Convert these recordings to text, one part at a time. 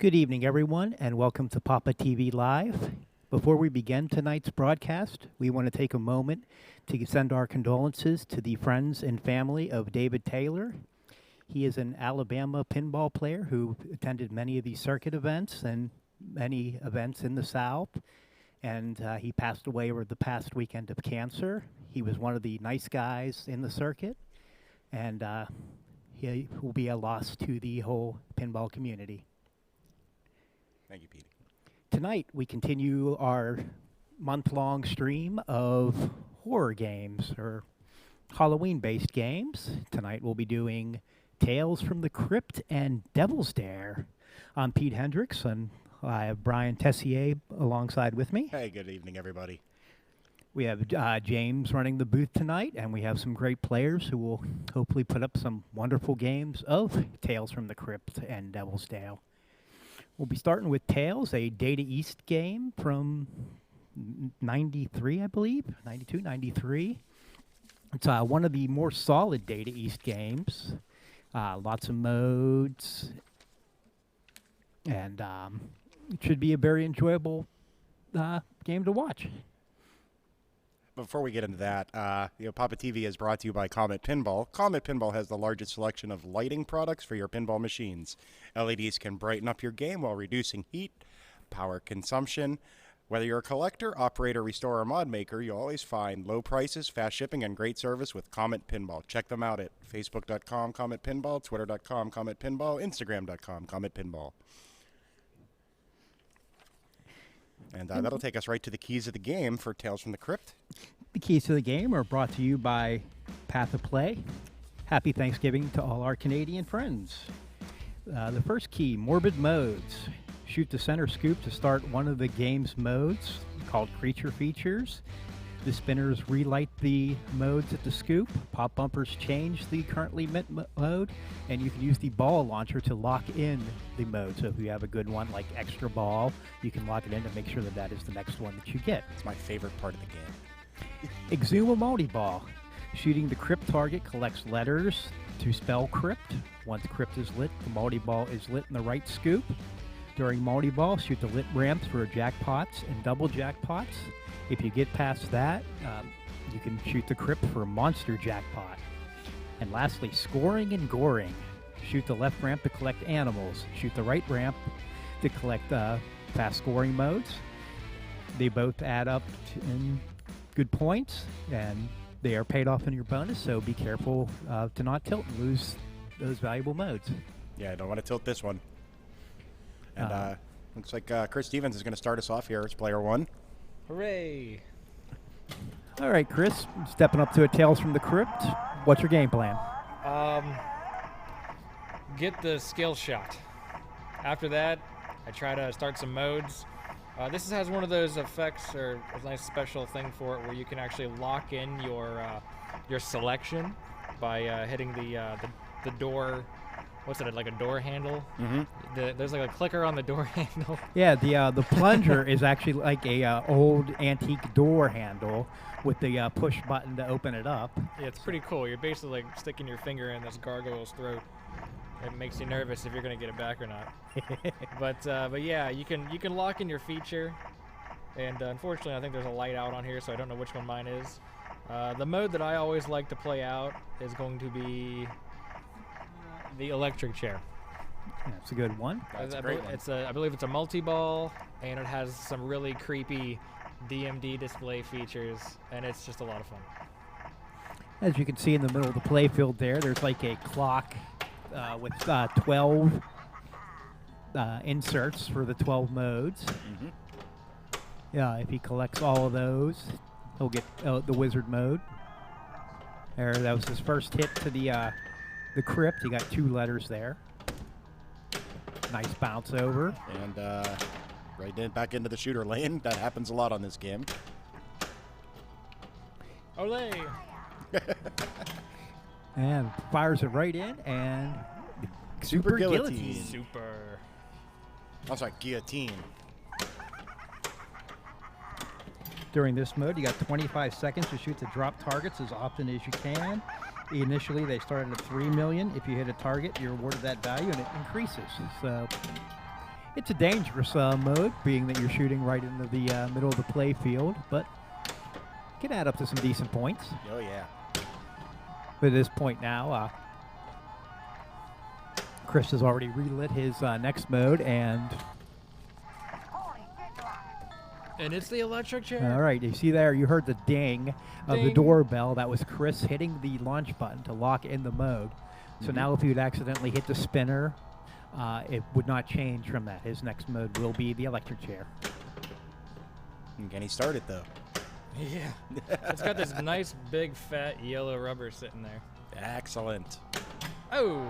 Good evening, everyone, and welcome to PAPAtv Live. Before we begin tonight's broadcast, we want to take a moment to send our condolences to the friends and family of David Taylor. He is an Alabama pinball player who attended many of these circuit events and many events in the South, and he passed away over the past weekend of cancer. He was one of the nice guys in the circuit, and he will be a loss to the whole pinball community. Thank you, Pete. Tonight, we continue our month-long stream of horror games, or Halloween-based games. Tonight, we'll be doing Tales from the Crypt and Devil's Dare. I'm Pete Hendricks, and I have Brian Tessier alongside with me. Hey, good evening, everybody. We have James running the booth tonight, and we have some great players who will hopefully put up some wonderful games of Tales from the Crypt and Devil's Dare. We'll be starting with Tales, a Data East game from 93, I believe, 92, 93. It's one of the more solid Data East games. Lots of modes, and it should be a very enjoyable game to watch. Before we get into that, PAPAtv is brought to you by Comet Pinball. Comet Pinball has the largest selection of lighting products for your pinball machines. LEDs can brighten up your game while reducing heat, power consumption. Whether you're a collector, operator, restorer, or mod maker, you'll always find low prices, fast shipping, and great service with Comet Pinball. Check them out at facebook.com, Comet Pinball, twitter.com, Comet Pinball, instagram.com, Comet Pinball. And that'll take us right to the keys of the game for Tales from the Crypt. The keys to the game are brought to you by PAPAtv. Happy Thanksgiving to all our Canadian friends. The first key, Morbid Modes. Shoot the center scoop to start one of the game's modes, called Creature Features. The spinners relight the modes at the scoop. Pop bumpers change the currently lit mode, and you can use the ball launcher to lock in the mode. So if you have a good one like Extra Ball, you can lock it in to make sure that that is the next one that you get. It's my favorite part of the game. Exuma Multi-Ball. Shooting the Crypt target collects letters to spell Crypt. Once Crypt is lit, the multi-ball is lit in the right scoop. During multi-ball, shoot the lit ramps for jackpots and double jackpots. If you get past that, you can shoot the Crypt for a monster jackpot. And lastly, Scoring and Goring. Shoot the left ramp to collect animals. Shoot the right ramp to collect fast scoring modes. They both add up in good points, and they are paid off in your bonus, so be careful to not tilt and lose those valuable modes. Yeah, I don't want to tilt this one. And looks like Chris Stevens is going to start us off here as player one. Hooray! All right, Chris, stepping up to a Tales from the Crypt. What's your game plan? Get the skill shot. After that, I try to start some modes. This has one of those effects, or a nice special thing for it, where you can actually lock in your selection by hitting the door. What's it, like a door handle? Mm-hmm. There's like a clicker on the door handle. Yeah, the plunger is actually like a old antique door handle with the push button to open it up. Yeah, it's pretty cool. You're basically like sticking your finger in this gargoyle's throat. It makes you nervous if you're gonna get it back or not. But yeah, you can lock in your feature, and unfortunately, I think there's a light out on here, so I don't know which one mine is. The mode that I always like to play out is going to be the electric chair. That's a good one. That's a great one. I believe it's a multi-ball, and it has some really creepy DMD display features, and it's just a lot of fun. As you can see in the middle of the playfield there's like a clock with 12 inserts for the 12 modes. Mm-hmm. Yeah, if he collects all of those, he'll get the wizard mode. There, that was his first hit to the Crypt. He got 2 letters there. Nice bounce over. And right back into the shooter lane. That happens a lot on this game. Olé! And fires it right in, and Super guillotine. Super. I'm sorry, guillotine. During this mode, you got 25 seconds to shoot the drop targets as often as you can. Initially, they started at 3 million. If you hit a target, you're awarded that value, and it increases. So It's a dangerous mode, being that you're shooting right into the middle of the play field, but can add up to some decent points. Oh, yeah. But at this point now, Chris has already relit his next mode, and it's the electric chair. all right, you see there, you heard the ding of the Ding. doorbell. That was Chris hitting the launch button to lock in the mode. So now if you'd accidentally hit the spinner, it would not change from that. His next mode will be the electric chair. And can he start it, though? Yeah. It's got this nice, big, fat yellow rubber sitting there. Excellent. Oh!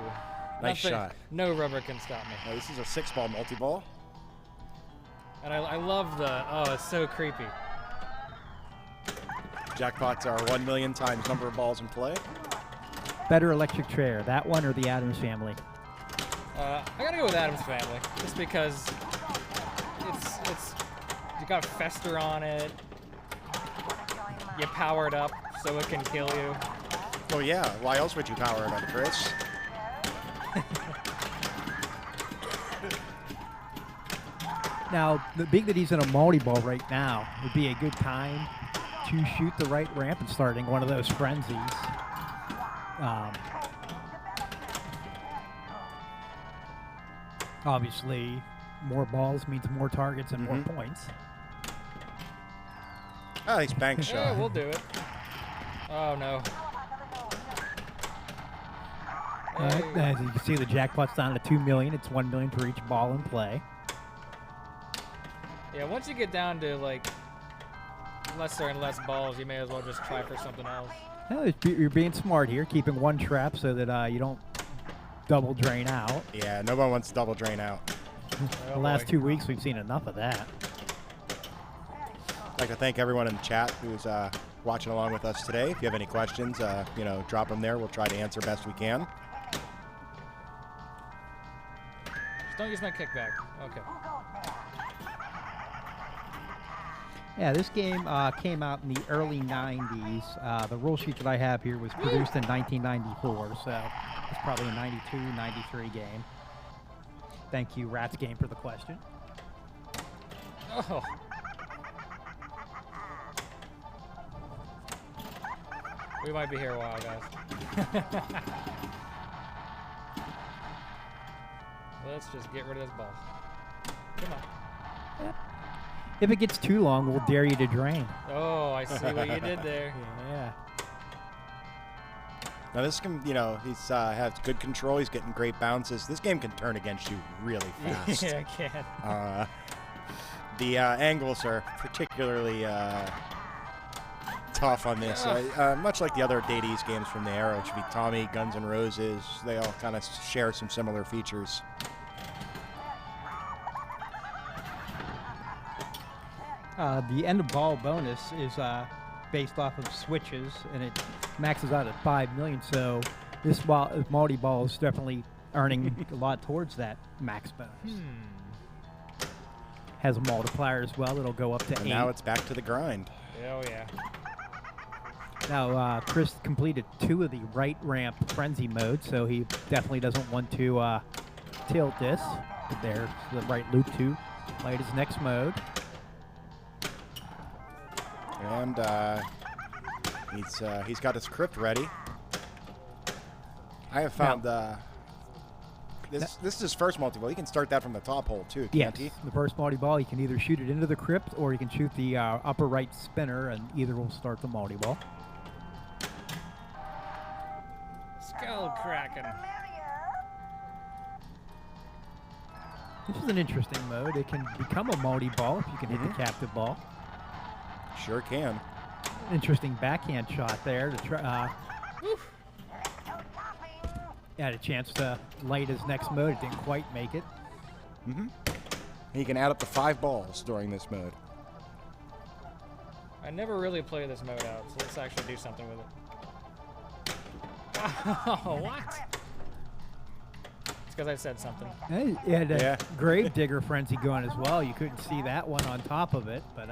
Nice nothing- shot. No rubber can stop me. Now, this is a 6-ball multi-ball. And I love the, oh, it's so creepy. Jackpots are 1 million times number of balls in play. Better electric chair, that one or the Addams Family? I gotta go with Adam's Family, just because it's you got Fester on it. You power it up so it can kill you. Oh, yeah. Why else would you power it up, Chris? Now, being that he's in a multi-ball right now, would be a good time to shoot the right ramp and starting one of those frenzies. Obviously, more balls means more targets and more points. Oh, nice bank shot. Yeah, we'll do it. Oh no. All right, as you can see, the jackpot's down to 2 million. It's 1 million for each ball in play. Yeah, once you get down to like lesser and less balls, you may as well just try for something else. Well, you're being smart here, keeping one trap so that you don't double drain out. Yeah, no one wants to double drain out. The last 2 weeks, we've seen enough of that. I'd like to thank everyone in the chat who's watching along with us today. If you have any questions, drop them there. We'll try to answer best we can. Just don't use my kickback. Okay. Yeah, this game came out in the early 90s. The rule sheet that I have here was produced in 1994, so it's probably a 92, 93 game. Thank you, Rats Game, for the question. Oh. We might be here a while, guys. Let's just get rid of this ball. Come on. Yep. If it gets too long, we'll dare you to drain. Oh, I see what you did there. Yeah. Now this can, he's has good control. He's getting great bounces. This game can turn against you really fast. Yeah, I can. The angles are particularly tough on this. Much like the other Dades games from the era, which would be Tommy, Guns N' Roses, they all kind of share some similar features. The end of ball bonus is based off of switches, and it maxes out at 5 million. So this multi-ball is definitely earning a lot towards that max bonus. Has a multiplier as well. It'll go up to 8. And now it's back to the grind. Oh, yeah. Now, Chris completed 2 of the right ramp frenzy mode, so he definitely doesn't want to tilt this. There's the right loop to light his next mode. And he's got his Crypt ready. I have found this is his first multi-ball. He can start that from the top hole too, can't he? The first multi-ball, you can either shoot it into the Crypt or you can shoot the upper right spinner, and either will start the multi-ball. Skull cracking. This is an interesting mode. It can become a multi-ball if you can hit the captive ball. Sure can. Interesting backhand shot there to try. Had a chance to light his next mode. It didn't quite make it. He can add up to 5 balls during this mode. I never really play this mode out, so let's actually do something with it. Oh, what? It's because I said something. Hey, it had a grave digger frenzy going as well. You couldn't see that one on top of it, but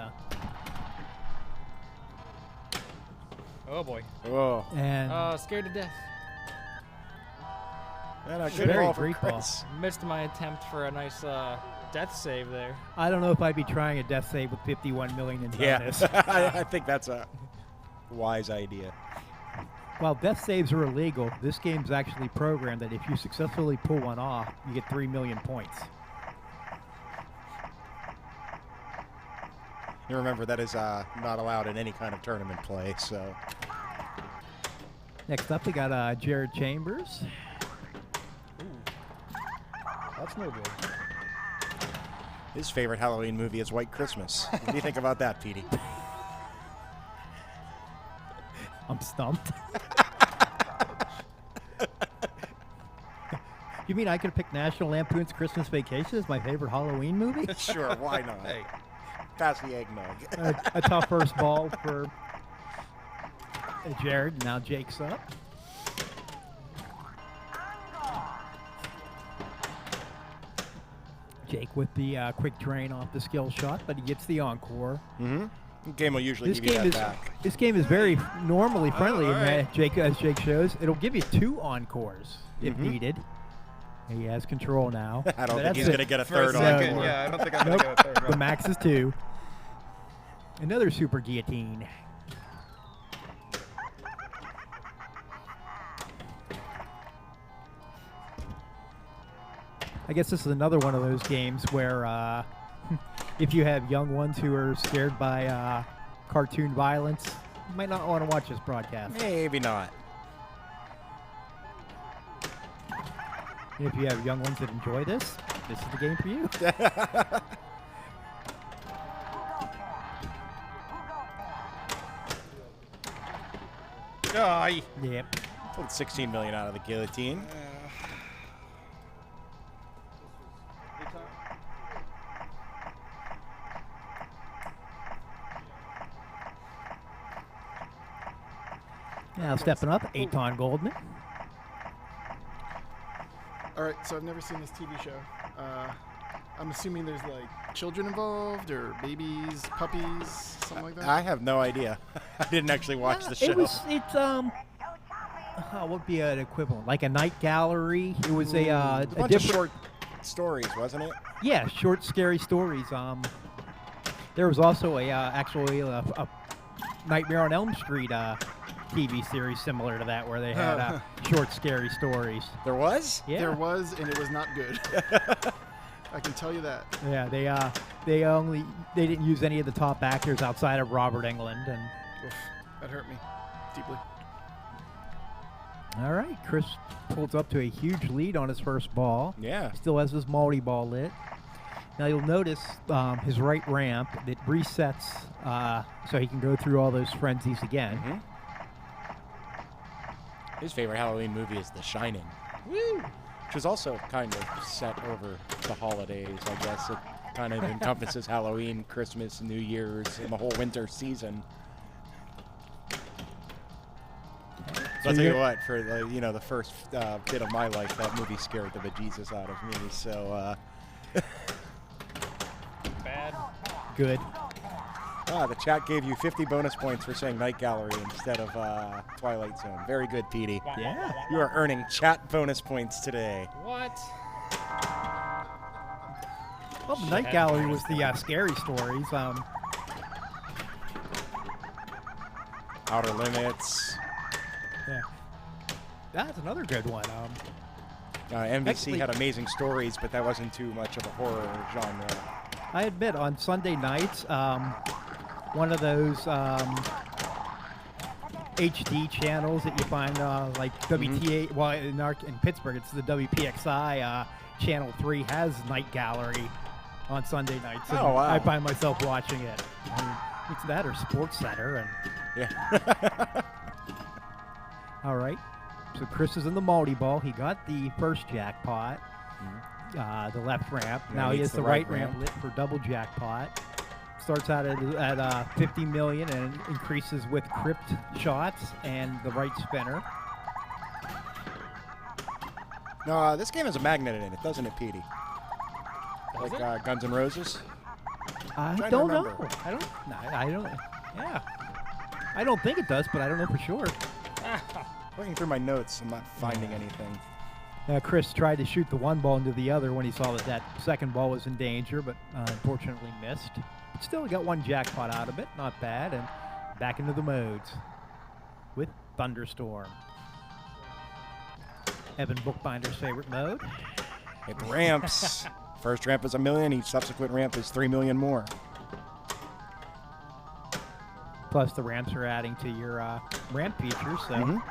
Oh boy. Oh. and Scared to death. And a Very good ball for great ball. Chris. Missed my attempt for a nice death save there. I don't know if I'd be trying a death save with 51 million in Yeah, bonus. I think that's a wise idea. While death saves are illegal, this game's actually programmed that if you successfully pull one off, you get 3 million points. You remember that is not allowed in any kind of tournament play, so. Next up, we got Jared Chambers. That's no good. His favorite Halloween movie is White Christmas. What do you think about that, Petey? I'm stumped. You mean I could pick National Lampoon's Christmas Vacation as my favorite Halloween movie? Sure, why not? Hey, pass the eggnog. A tough first ball for Jared. Now Jake's up. Jake with the quick drain off the skill shot, but he gets the encore. Mm-hmm. The game will usually This give you game that is back. this game is very normally friendly, all and right. Jake, as Jake shows, it'll give you 2 encores if needed. He has control now. I don't But think he's that's going to get a For a third second, encore. yeah, I don't think I'm Nope. going to go third. The max is 2. Another super guillotine. I guess this is another one of those games where if you have young ones who are scared by cartoon violence, you might not want to watch this broadcast. Maybe not. And if you have young ones that enjoy this, this is the game for you. Aye. Yep. Pulled 16 million out of the guillotine. Now stepping up, Eitan Goldman. All right, so I've never seen this TV show. I'm assuming there's like children involved or babies, puppies, something like that. I have no idea. I didn't actually watch the show. It's what would be an equivalent? Like a night gallery. It was a bunch of short stories, wasn't it? Yeah, short scary stories. There was also actually a Nightmare on Elm Street TV series similar to that where they had short scary stories. There was? Yeah. There was, and it was not good. I can tell you that. Yeah, they didn't use any of the top actors outside of Robert Englund. And Oof, that hurt me deeply. all right, Chris pulls up to a huge lead on his first ball. Yeah. Still has his multi-ball lit. Now you'll notice his right ramp that resets so he can go through all those frenzies again. Mm-hmm. His favorite Halloween movie is The Shining. Woo! Which is also kind of set over the holidays, I guess. It kind of encompasses Halloween, Christmas, New Year's, and the whole winter season. So I'll tell you what, for the first bit of my life, that movie scared the bejesus out of me. So, Bad. Good. the chat gave you 50 bonus points for saying Night Gallery instead of Twilight Zone. Very good, Petey. Yeah. You are earning chat bonus points today. What? Well, the Night Gallery was the scary stories. Outer Limits. Yeah. That's another good one. NBC Actually- had amazing stories, but that wasn't too much of a horror genre. I admit, on Sunday nights, one of those HD channels that you find like WTA, well, in Pittsburgh, it's the WPXI Channel 3 has Night Gallery on Sunday nights. And Oh, wow. I find myself watching it. I mean, it's that or Sports Center. And Yeah. all right. So Chris is in the multi-ball. He got the first jackpot, the left ramp. Now Now he needs has the the right right ramp lit for double jackpot. Starts out at 50 million and increases with Crypt shots and the right spinner. No, this game has a magnet in it, doesn't it, Petey? Does Like it? Guns N' Roses? I Trying to don't know. remember. I don't. Yeah. I don't think it does, but I don't know for sure. Looking through my notes, I'm not finding anything. Chris tried to shoot the one ball into the other when he saw that that second ball was in danger, but unfortunately missed. But still got one jackpot out of it. Not bad. And back into the modes with Thunderstorm. Evan Bookbinder's favorite mode. Hit the ramps. First ramp is $1 million. Each subsequent ramp is $3 million more. Plus the ramps are adding to your ramp features, so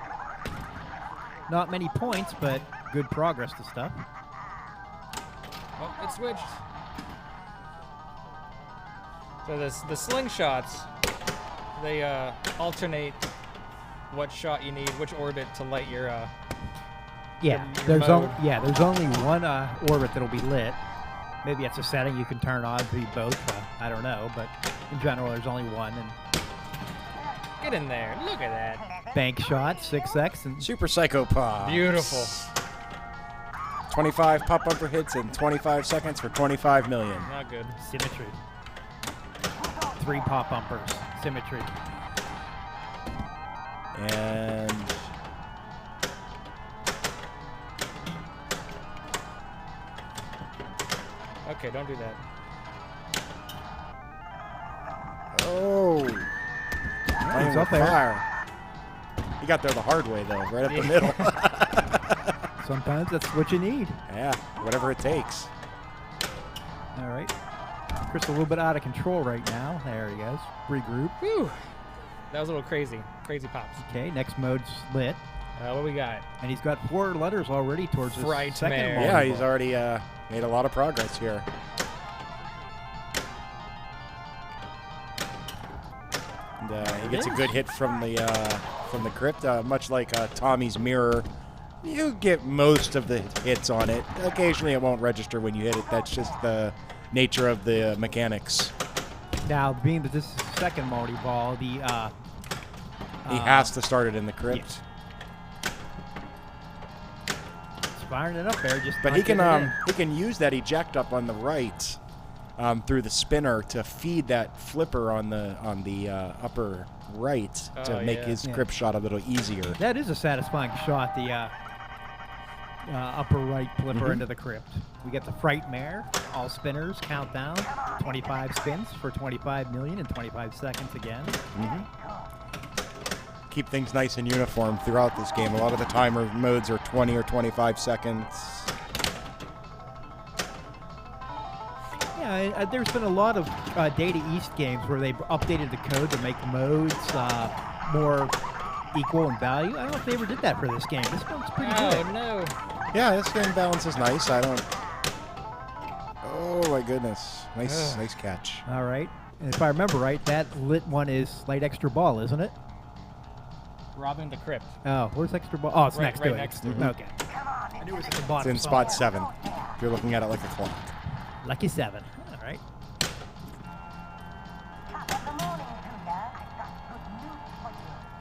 not many points, but good progress to stuff. Oh, it switched. So the slingshots, they alternate what shot you need, which orbit to light your Yeah, your there's mode. there's only one orbit that'll be lit. Maybe it's a setting you can turn on to be both. I don't know, but in general, there's only one. And Get in there. Look at that. bank shot, 6x, and Super Psycho Pop. Beautiful. 25 pop bumper hits in 25 seconds for $25 million. Not good. symmetry. 3 pop bumpers, symmetry. And Okay, don't do that. oh, playing He's with up there. fire. He got there the hard way though, right up the middle. Sometimes that's what you need. Yeah, whatever it takes. All right. Chris a little bit out of control right now. There he goes. Regroup. Whew. That was a little crazy. Crazy pops. Okay, next mode's lit. What we got? And he's got 4 letters already towards his Frightmare. second one. Yeah, he's already made a lot of progress here. And, he gets a good hit from the Crypt, much like Tommy's mirror. You get most of the hits on it. Occasionally, it won't register when you hit it. That's just the nature of the mechanics. Now, being that this is the second multi-ball, the He has to start it in the Crypt. it's firing it up there. Just But not getting it in. he can use that eject up on the right through the spinner to feed that flipper on the upper right to Oh, make yeah. his Yeah. Crypt shot a little easier. That is a satisfying shot, the upper right flipper into the Crypt. We get the Frightmare, all spinners, countdown, 25 spins for 25 million in 25 seconds again. Keep things nice and uniform throughout this game. A lot of the timer modes are 20 or 25 seconds. Yeah, there's been a lot of Data East games where they've updated the code to make modes more equal in value. I don't know if they ever did that for this game. This one's pretty Oh good. no. Yeah, this game balance is nice. I don't. Oh my goodness! Nice, nice catch. All right. And if I remember right, that lit one is light extra ball, isn't it? Robbing the Crypt. Oh, where's extra ball? Oh, it's Right- next right to it. next to it. Okay. I knew it was at the It's bottom. in spot 7. If you're looking at it like a clock. Lucky 7. All right.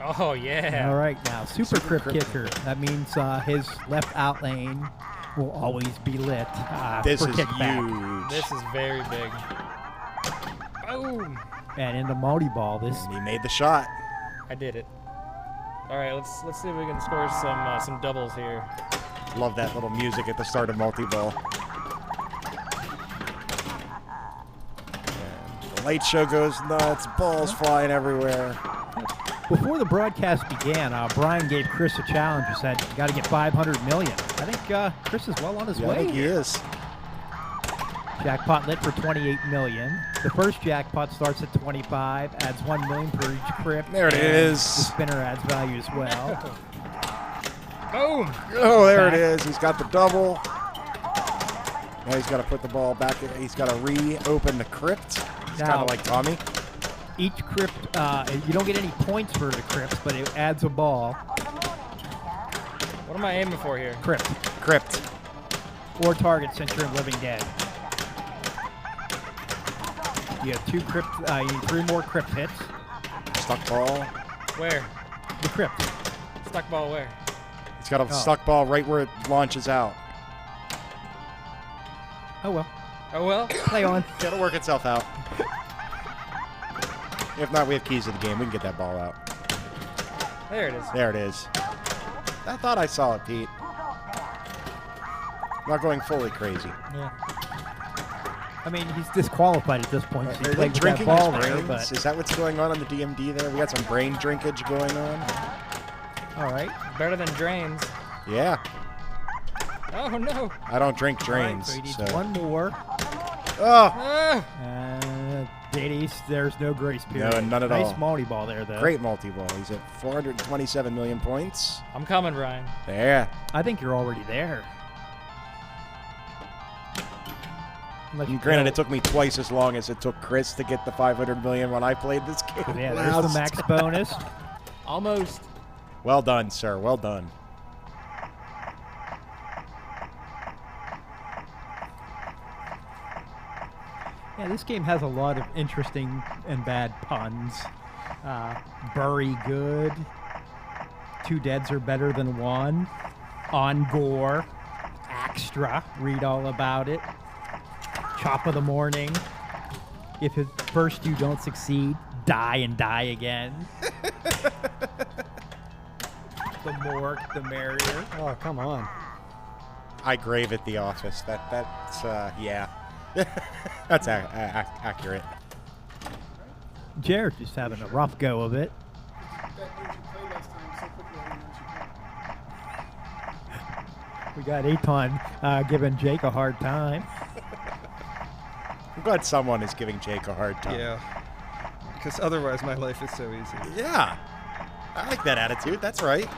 Oh yeah. All right, now Super Crypt Crypt. Kicker. That means his left out lane will always be lit This for is kickback. huge. This is very big. Boom. And in the multi-ball, this And he made the shot. I did it. All right, let's see if we can score some doubles here. Love that little music at the start of multi-ball. And the light show goes nuts. Balls flying everywhere. before the broadcast began, Brian gave Chris a challenge. He said, "You got to get 500 million." I think Chris is well on his Yeah, I way. think he is. Jackpot lit for 28 million. The first jackpot starts at 25, adds 1 million per each Crypt. There it and is. The spinner adds value as well. Boom. Oh, there Back. it is. He's got the double. Now he's got to put the ball back. He's got to reopen the Crypt. It's kind Now- of like Tommy. Each Crypt, you don't get any points for the Crypt, but it adds a ball. What am I aiming for here? Crypt. Crypt. Or target since you're in Living Dead. You have 2 Crypt, you need 3 more Crypt hits. Stuck ball. Where? The Crypt. Stuck ball where? He's got a stuck ball right where it launches out. Oh well. Oh well. Play on. It'll work itself out. If not, we have keys to the game. We can get that ball out. There it is. There it is. I thought I saw it, Pete. not going fully crazy. Yeah. I mean, he's disqualified at this point. So Are he they played with that drinking ball his there, brains? but Is that what's going on the DMD there? We got some brain drinkage going on. all right. Better than drains. Yeah, Oh no! I don't drink All right, drains. so he needs So. one more. Oh, Ah! Diddy's, there's no grace period. No, none at nice all. multi-ball there, though. great multi-ball. He's at 427 million points. I'm coming, Ryan. There. I think you're already there. Unless you Granted, go- it took me twice as long as it took Chris to get the 500 million when I played this game. Yeah, there's the max bonus. Almost. Well done, sir. Well done. Yeah, this game has a lot of interesting and bad puns. Bury good. Two deads are better than one. On gore. Extra. Read all about it. Chop of the morning. If at first you don't succeed, die and die again. The more, the merrier. Oh, come on. I grave at the office. That's yeah. That's accurate. Jared just having a rough go of it. We got Aton giving Jake a hard time. I'm glad someone is giving Jake a hard time. Yeah. Because otherwise my life is so easy. Yeah. I like that attitude. That's right.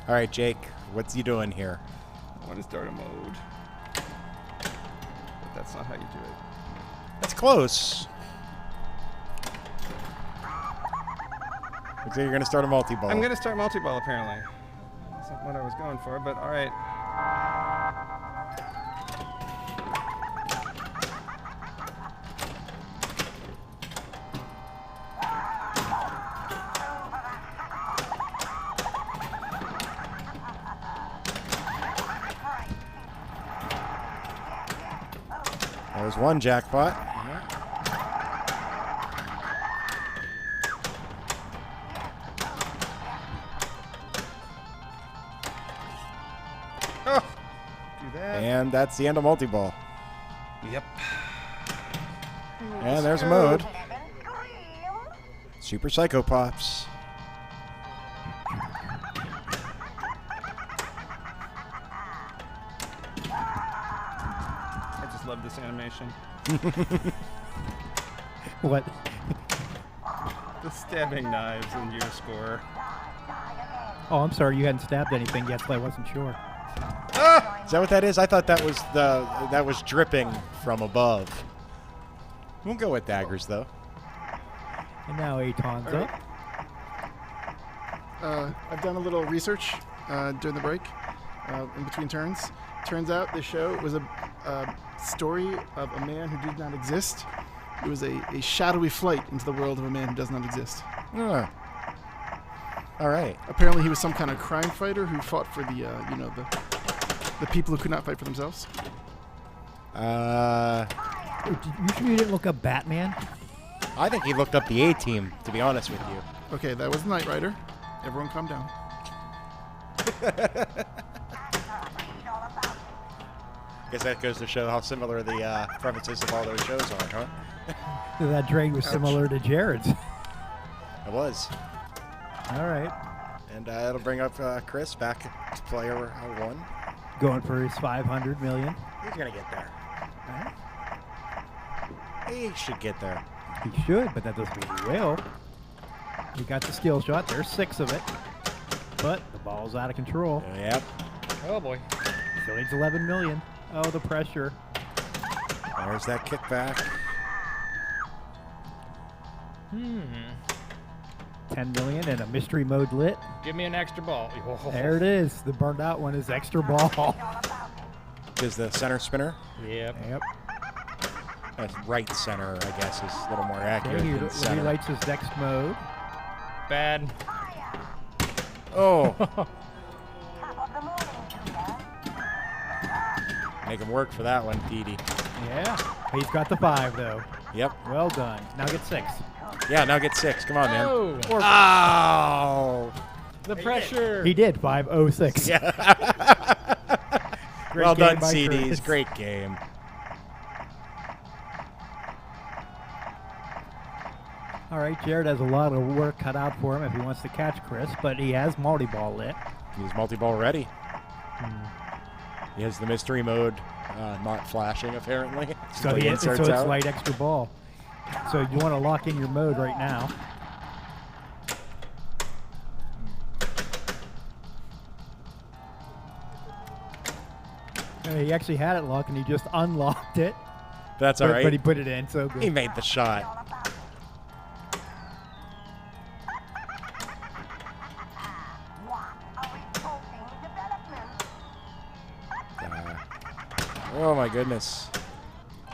All right, Jake, what's you doing here? I want to start a mode. But that's not how you do it. That's close. Looks like you're going to start a multi-ball. I'm going to start multi-ball, apparently. That's not what I was going for, but all right. There's one jackpot. Oh, do that. And that's the end of multi-ball. Yep. And there's a mode. Super Psycho Pops. I just love this animation. What? The stabbing knives in your score. Oh, I'm sorry, you hadn't stabbed anything yet, so I wasn't sure. Is that what that is? I thought that was dripping from above. We'll go with daggers though. And now Aton's All up. right. I've done a little research during the break, in between turns. Turns out this show was a story of a man who did not exist. It was a shadowy flight into the world of a man who does not exist. All right. Apparently, he was some kind of crime fighter who fought for the people who could not fight for themselves. You sure you didn't look up Batman? I think he looked up the A-Team, to be honest with you. Okay, that was Knight Rider. Everyone calm down. Guess that goes to show how similar the premises of all those shows are, huh? That drain was similar to Jared's. It was. All right. And it'll bring up Chris back to player 1. Going for his 500 million. He's going to get there. He should get there. He should, but that doesn't mean he will. He got the skill shot. There's 6 of it. But the ball's out of control. Yep. Oh boy. Still needs 11 million. Oh, the pressure. There's that kickback. 10 million and a mystery mode lit. Give me an extra ball. There it is. The burned out one is extra ball. Is the center spinner? Yep. Yep. Right center, I guess, is a little more accurate Okay, than he center. lights his next mode. Bad. Oh. Make him work for that one, Petey. Yeah. He's got the 5, though. Yep. Well done. Now get 6. Yeah, now get 6. Come on, man. Oh, Oh! the pressure. He did. 506. Yeah. Great Well game done, by CDs. Chris. Great game. All right, Jared has a lot of work cut out for him if he wants to catch Chris, but he has multi-ball lit. He's multi-ball ready. He has the mystery mode not flashing, apparently. So, Until he so inserts it's out. light extra ball. So you want to lock in your mode right now. He actually had it locked, and he just unlocked it. That's all right. But he put it in, so good. He made the shot. Oh, my goodness.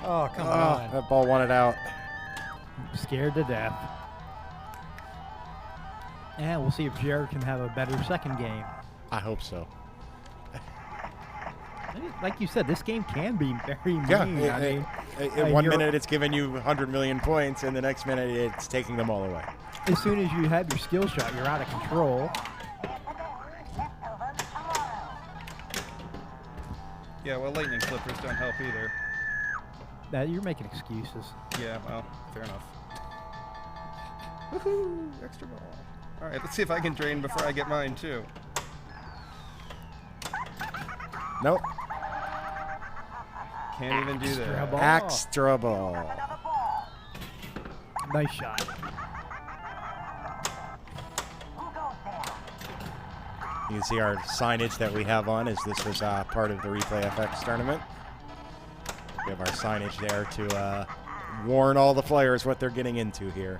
Oh, come on. That ball wanted out. Scared to death. And we'll see if Jared can have a better second game. I hope so. Like you said, this game can be very mean. Yeah. I mean, In one minute, it's giving you 100 million points, and the next minute, it's taking them all away. as soon as you have your skill shot, you're out of control. Yeah, well, lightning flippers don't help either. That you're making excuses. Yeah, well, fair enough. Woohoo! Extra ball. All right, let's see if I can drain before I get mine, too. Nope. Can't even do Extra that. ball. Extra ball. Nice shot. You can see our signage that we have on as this was part of the Replay FX tournament. We have our signage there to warn all the players what they're getting into here.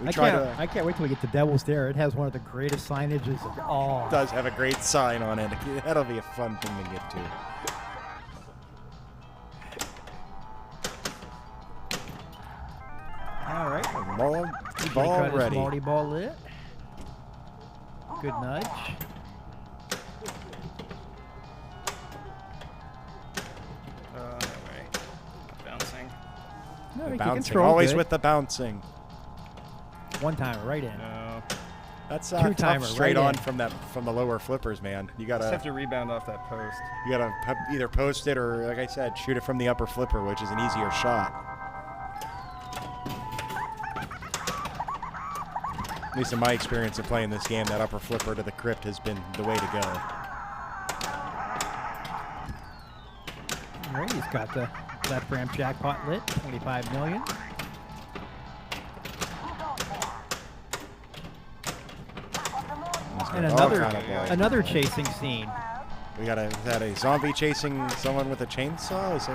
I can't wait till we get to Devil's Dare. It has one of the greatest signages of all. It does have a great sign on it. That'll be a fun thing to get to. All right. Ball ready. Multi-ball lit. Good nudge. No way. Bouncing. No, The he can bouncing. control Always good. with the bouncing. One timer right in. No. That's Two-timer, tough straight right on in. from the lower flippers, man. You Just have gotta to rebound off that post. either post it or, like I said, shoot it from the upper flipper, which is an easier shot. At least in my experience of playing this game, that upper flipper to the Crypt has been the way to go. All right, he's got the left ramp jackpot lit. 25 million. And All another kind of balls. another chasing scene. We got is that a zombie chasing someone with a chainsaw? It's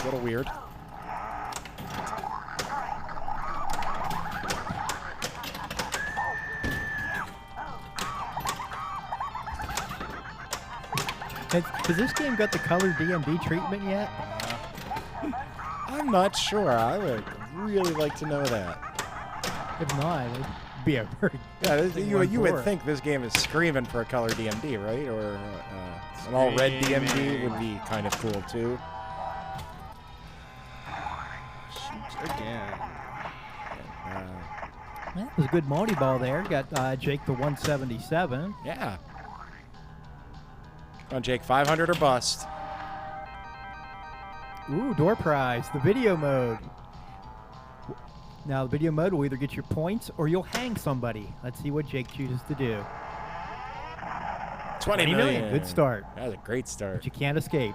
a little weird. Has this game got the color DMD treatment yet? I'm not sure. I would really like to know that. If not, it'd be a very Yeah, interesting you one would for it. think this game is screaming for a color DMD, right? Or an all red DMD would be kind of cool too. Shoot again. Well, it was a good multi-ball there. Got Jake the 177. Yeah. Come on, Jake, 500 or bust. Ooh, door prize, the video mode. Now, the video mode will either get your points or you'll hang somebody. Let's see what Jake chooses to do. 20 million. million. Good start. That was a great start. But you can't escape.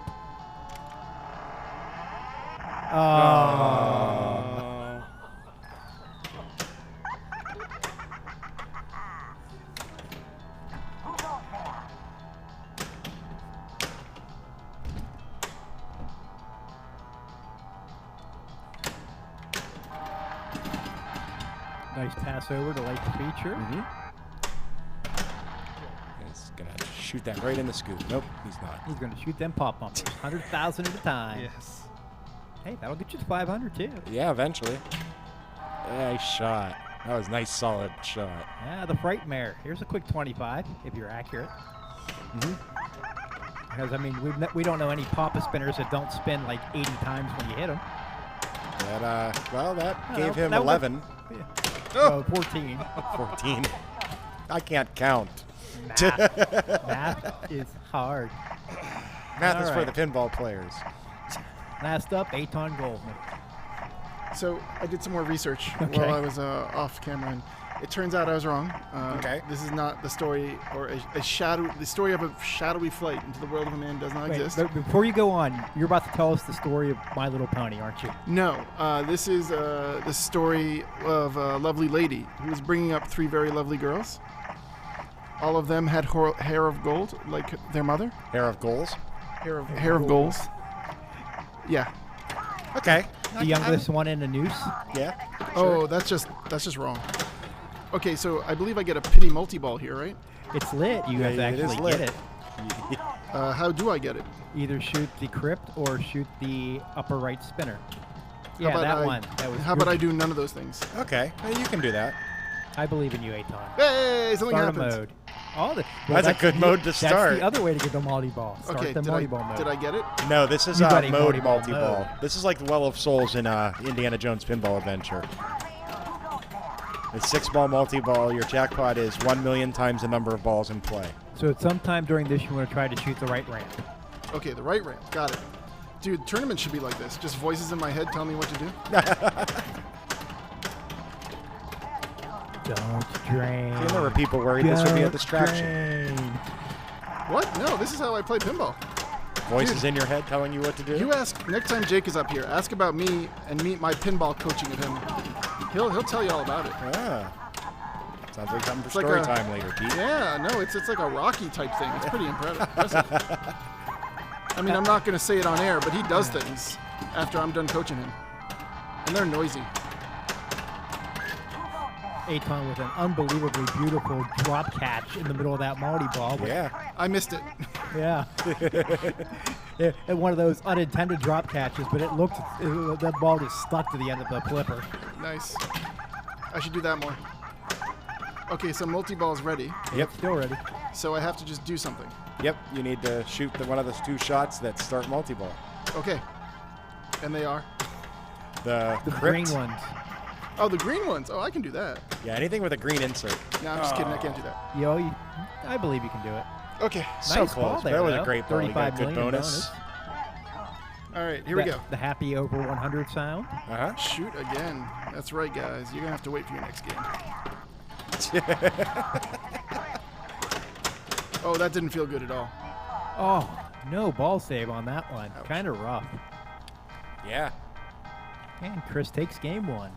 Oh. Nice pass over to light the feature. He's going to shoot that right in the scoop. Nope, he's not. He's going to shoot them pop bumpers. 100,000 at a time. Yes. Hey, that'll get you to 500 too. Yeah, eventually. Nice shot. That was a nice, solid shot. Yeah, the Frightmare. Here's a quick 25, if you're accurate. Because, I mean, we don't know any Papa spinners that don't spin like 80 times when you hit them. That, well, that gave him that 11. Oh, 14. 14. I can't count. Math is hard. Math is All for right. the pinball players. Last up, Aton Goldman. So I did some more research Okay. while I was off camera, and it turns out I was wrong. Okay. This is not the story or the story of a shadowy flight into the world of a man does not Wait, exist. but before you go on, you're about to tell us the story of My Little Pony, aren't you? No, this is the story of a lovely lady who was bringing up 3 very lovely girls. All of them had hair of gold, like their mother. Hair of goals. Hair of goals. Yeah. Okay. The youngest one in a noose. Yeah. Oh, that's just wrong. Okay, so I believe I get a pity multi-ball here, right? It's lit. You have to it is actually lit. get it. How do I get it? Either shoot the Crypt or shoot the upper right spinner. How Yeah, about that I- one. That was How about I do none of those things? Okay. Well, you can do that. I believe in you, Aton. Hey, something Start a happens. mode. Oh, That's a good mode to start. That's the other way to get the multi-ball. Start Okay, the did multi-ball mode. I get it? No, this is You got a mode multi-ball multi-ball. mode. This is like the Well of Souls in Indiana Jones Pinball Adventure. It's 6-ball multi-ball. Your jackpot is 1 million times the number of balls in play. So at some time during this, you want to try to shoot the right ramp. Okay, the right ramp. Got it. Dude, tournament should be like this. Just voices in my head telling me what to do. Don't drain. See, there were people worried this would be a Don't distraction. drain. What? No, this is how I play pinball. Voices in your head telling you what to do. You ask next time Jake is up here. Ask about me and meet my pinball coaching of him. He'll tell you all about it. Sounds like something for It's like story a- time later, Pete. Yeah, no, it's like a Rocky type thing. It's pretty impressive. I mean, I'm not gonna say it on air, but he does things after I'm done coaching him, and they're noisy. Aton with an unbelievably beautiful drop catch in the middle of that multi-ball. Yeah. I missed it. Yeah. And one of those unintended drop catches, but that ball just stuck to the end of the flipper. Nice. I should do that more. Okay, so multi-ball's ready. Yep. Still ready. So I have to just do something. Yep. You need to shoot one of those 2 shots that start multi-ball. Okay. And they are? The The Crypt. green ones. Oh, the green ones. Oh, I can do that. Yeah, anything with a green insert. No, I'm just kidding. I can't do that. I believe you can do it. Okay. So Nice ball close. there, That was though. a great ball. You got a 35 good million bonus. All right, here we go. The happy over 100 sound. Uh-huh. Shoot again. That's right, guys. You're going to have to wait for your next game. Oh, that didn't feel good at all. Oh, no ball save on that one. Kind of rough. Yeah. And Chris takes game 1.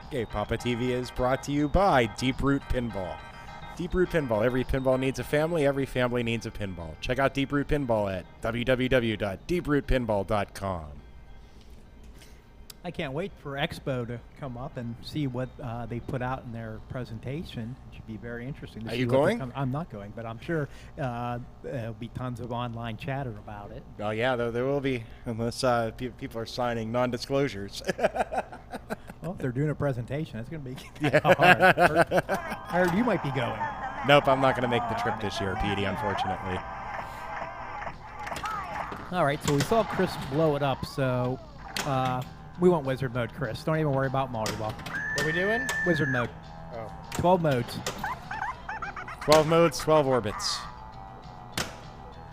Okay, Papa TV is brought to you by Deeproot Pinball. Deeproot Pinball. Every pinball needs a family. Every family needs a pinball. Check out Deeproot Pinball at www.deeprootpinball.com. I can't wait for Expo to come up and see what they put out in their presentation. It should be very interesting. To Are see you what they going? I'm not going, but I'm sure there'll be tons of online chatter about it. Oh, yeah, there will be, unless people are signing non-disclosures. Well, if they're doing a presentation, it's going to be hard. I heard you might be going. Nope, I'm not going to make the trip this year, Petey, unfortunately. All right, so we saw Chris blow it up, so we want wizard mode, Chris. Don't even worry about multi-ball. What are we doing? Wizard mode. Oh. 12 modes. 12 modes, 12 orbits.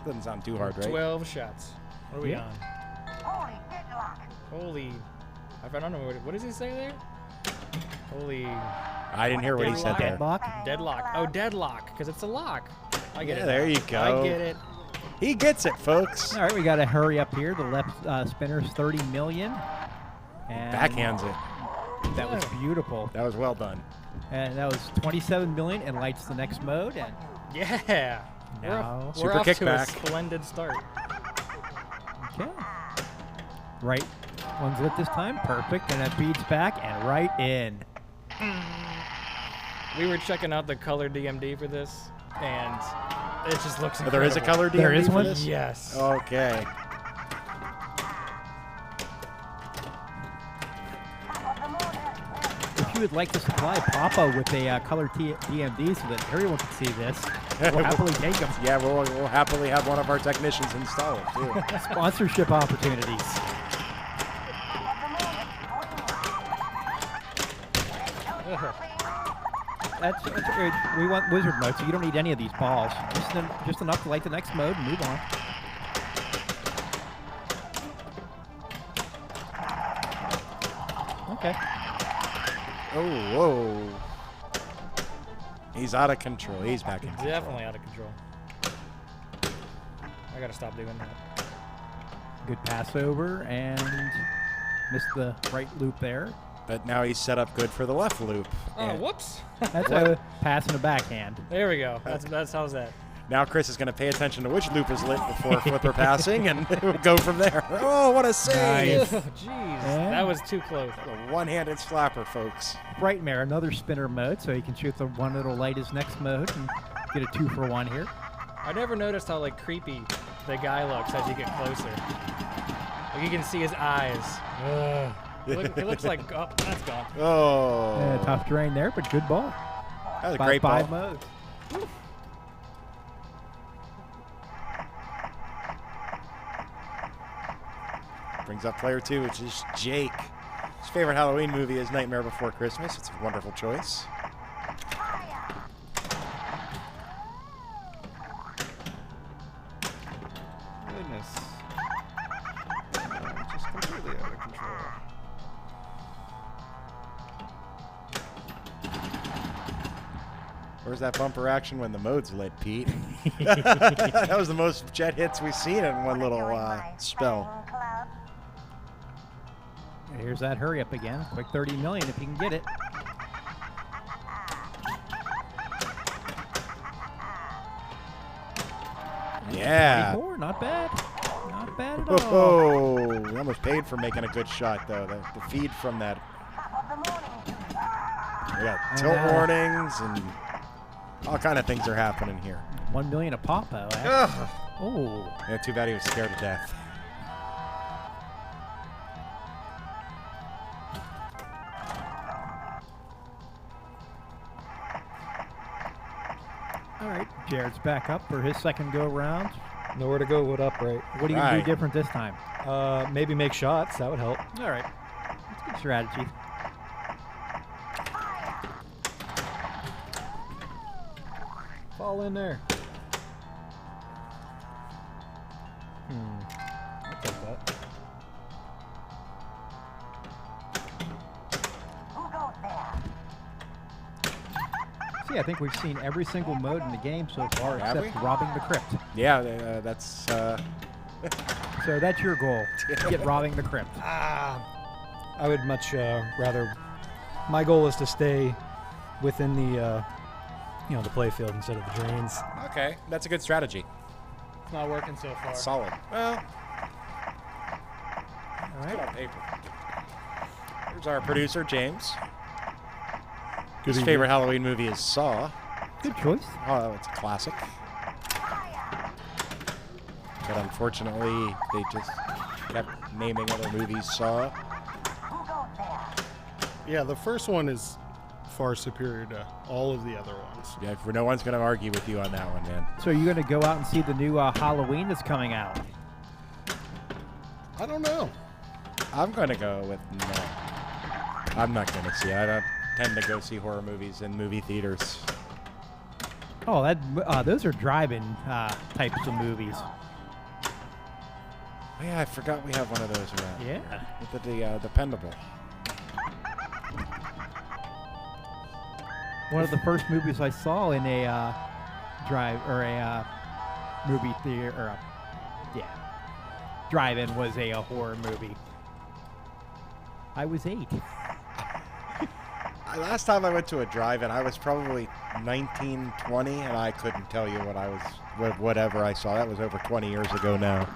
Doesn't sound too hard, right? 12 shots. What are we Yeah. on? Holy. I don't know. What does he say there? Holy. I didn't hear what he said there. Deadlock. Deadlock. Oh, deadlock. Because it's a lock. I get Yeah, it. there now. you go. I get it. He gets it, folks. All right, we got to hurry up here. The left spinner's 30 million. And Backhands it. that was beautiful. That was well done. And that was 27 million and lights the next mode. And Yeah. Now- We're Super off to a kickback. splendid start. okay. Right one's lit this time. Perfect. And it feeds back and right in. We were checking out the color DMD for this, and it just looks Oh, incredible. there is a color DMD There is for one? this? Yes. Okay. if you would like to supply Papa with a color DMD so that everyone can see this, we'll happily take them. Yeah, we'll happily have one of our technicians install it, too. Sponsorship opportunities. That's we want wizard mode, so you don't need any of these balls. Just enough to light the next mode and move on. Okay. Oh, whoa. He's out of control. He's back in control. Definitely out of control. I gotta stop doing that. Good pass over and missed the right loop there. But now he's set up good for the left loop. Oh, And whoops. That's a pass and a backhand. There we go. That's how's that? now Chris is going to pay attention to which loop is lit before flipper passing and go from there. Oh, what a save. Oh, jeez. That was too close. A one-handed slapper, folks. Frightmare, another spinner mode, so he can shoot the one that'll light his next mode and get a 2-for-1 here. I never noticed how like creepy the guy looks as you get closer. Like you can see his eyes. Ugh. It looks like, oh, that's gone. Oh. Yeah, tough terrain there, but good ball. That was a great five ball. modes. Brings up player 2, which is Jake. His favorite Halloween movie is Nightmare Before Christmas. It's a wonderful choice. Goodness. Just completely out of control. Where's that bumper action when the mode's lit, Pete? That was the most jet hits we've seen in one little spell. Here's that hurry up again. Quick 30 million if you can get it. Yeah. 24, not bad. Not bad at all. Oh, we almost paid for making a good shot, though. The feed from that. We got tilt warnings and all kind of things are happening here. 1 million a Papa. Oh. Yeah, too bad he was scared to death. All right, Jared's back up for his second go round. Nowhere to go, what upright. What are you going to Right. do different this time? Maybe make shots, that would help. All right. That's a good strategy. Fall in there. I'll take that. See, I think we've seen every single mode in the game so far Have except we? robbing the crypt. Yeah, that's. So that's your goal. Get robbing the crypt. I would much rather. My goal is to stay within the, the play field instead of the drains. Okay, that's a good strategy. It's not working so far. Solid. Well, All good right. on paper. Here's our producer, James. Good His evening. favorite Halloween movie is Saw. Good choice. Oh, it's a classic. But unfortunately, they just kept naming other movies Saw. Yeah, the first one is far superior to all of the other ones. Yeah, no one's going to argue with you on that one, man. So you're going to go out and see the new Halloween that's coming out. I don't know. I'm going to go with no. I'm not going to see it. I don't tend to go see horror movies in movie theaters. Oh, those are drive-in types of movies. Oh, yeah, I forgot we have one of those around. Yeah. With the Dependable. One of the first movies I saw in a movie theater, or drive-in was a horror movie. I was 8. Last time I went to a drive-in, I was probably 19, 20, and I couldn't tell you whatever I saw. That was over 20 years ago now.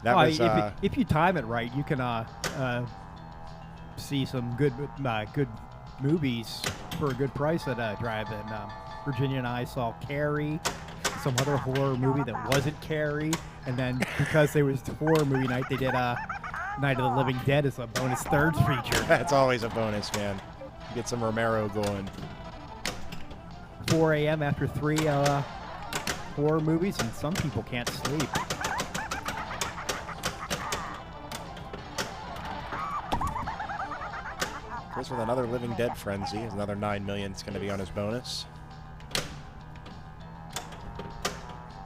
That was, if you time it right, you can see some good movies for a good price at a drive-in. Virginia and I saw Carrie, some other horror movie that wasn't Carrie, and then because there was horror movie night, they did Night of the Living Dead is a bonus thirds feature. That's always a bonus, man. Get some Romero going. 4 a.m. after 3 horror movies, and some people can't sleep. Chris with another Living Dead frenzy. Another 9 million is going to be on his bonus.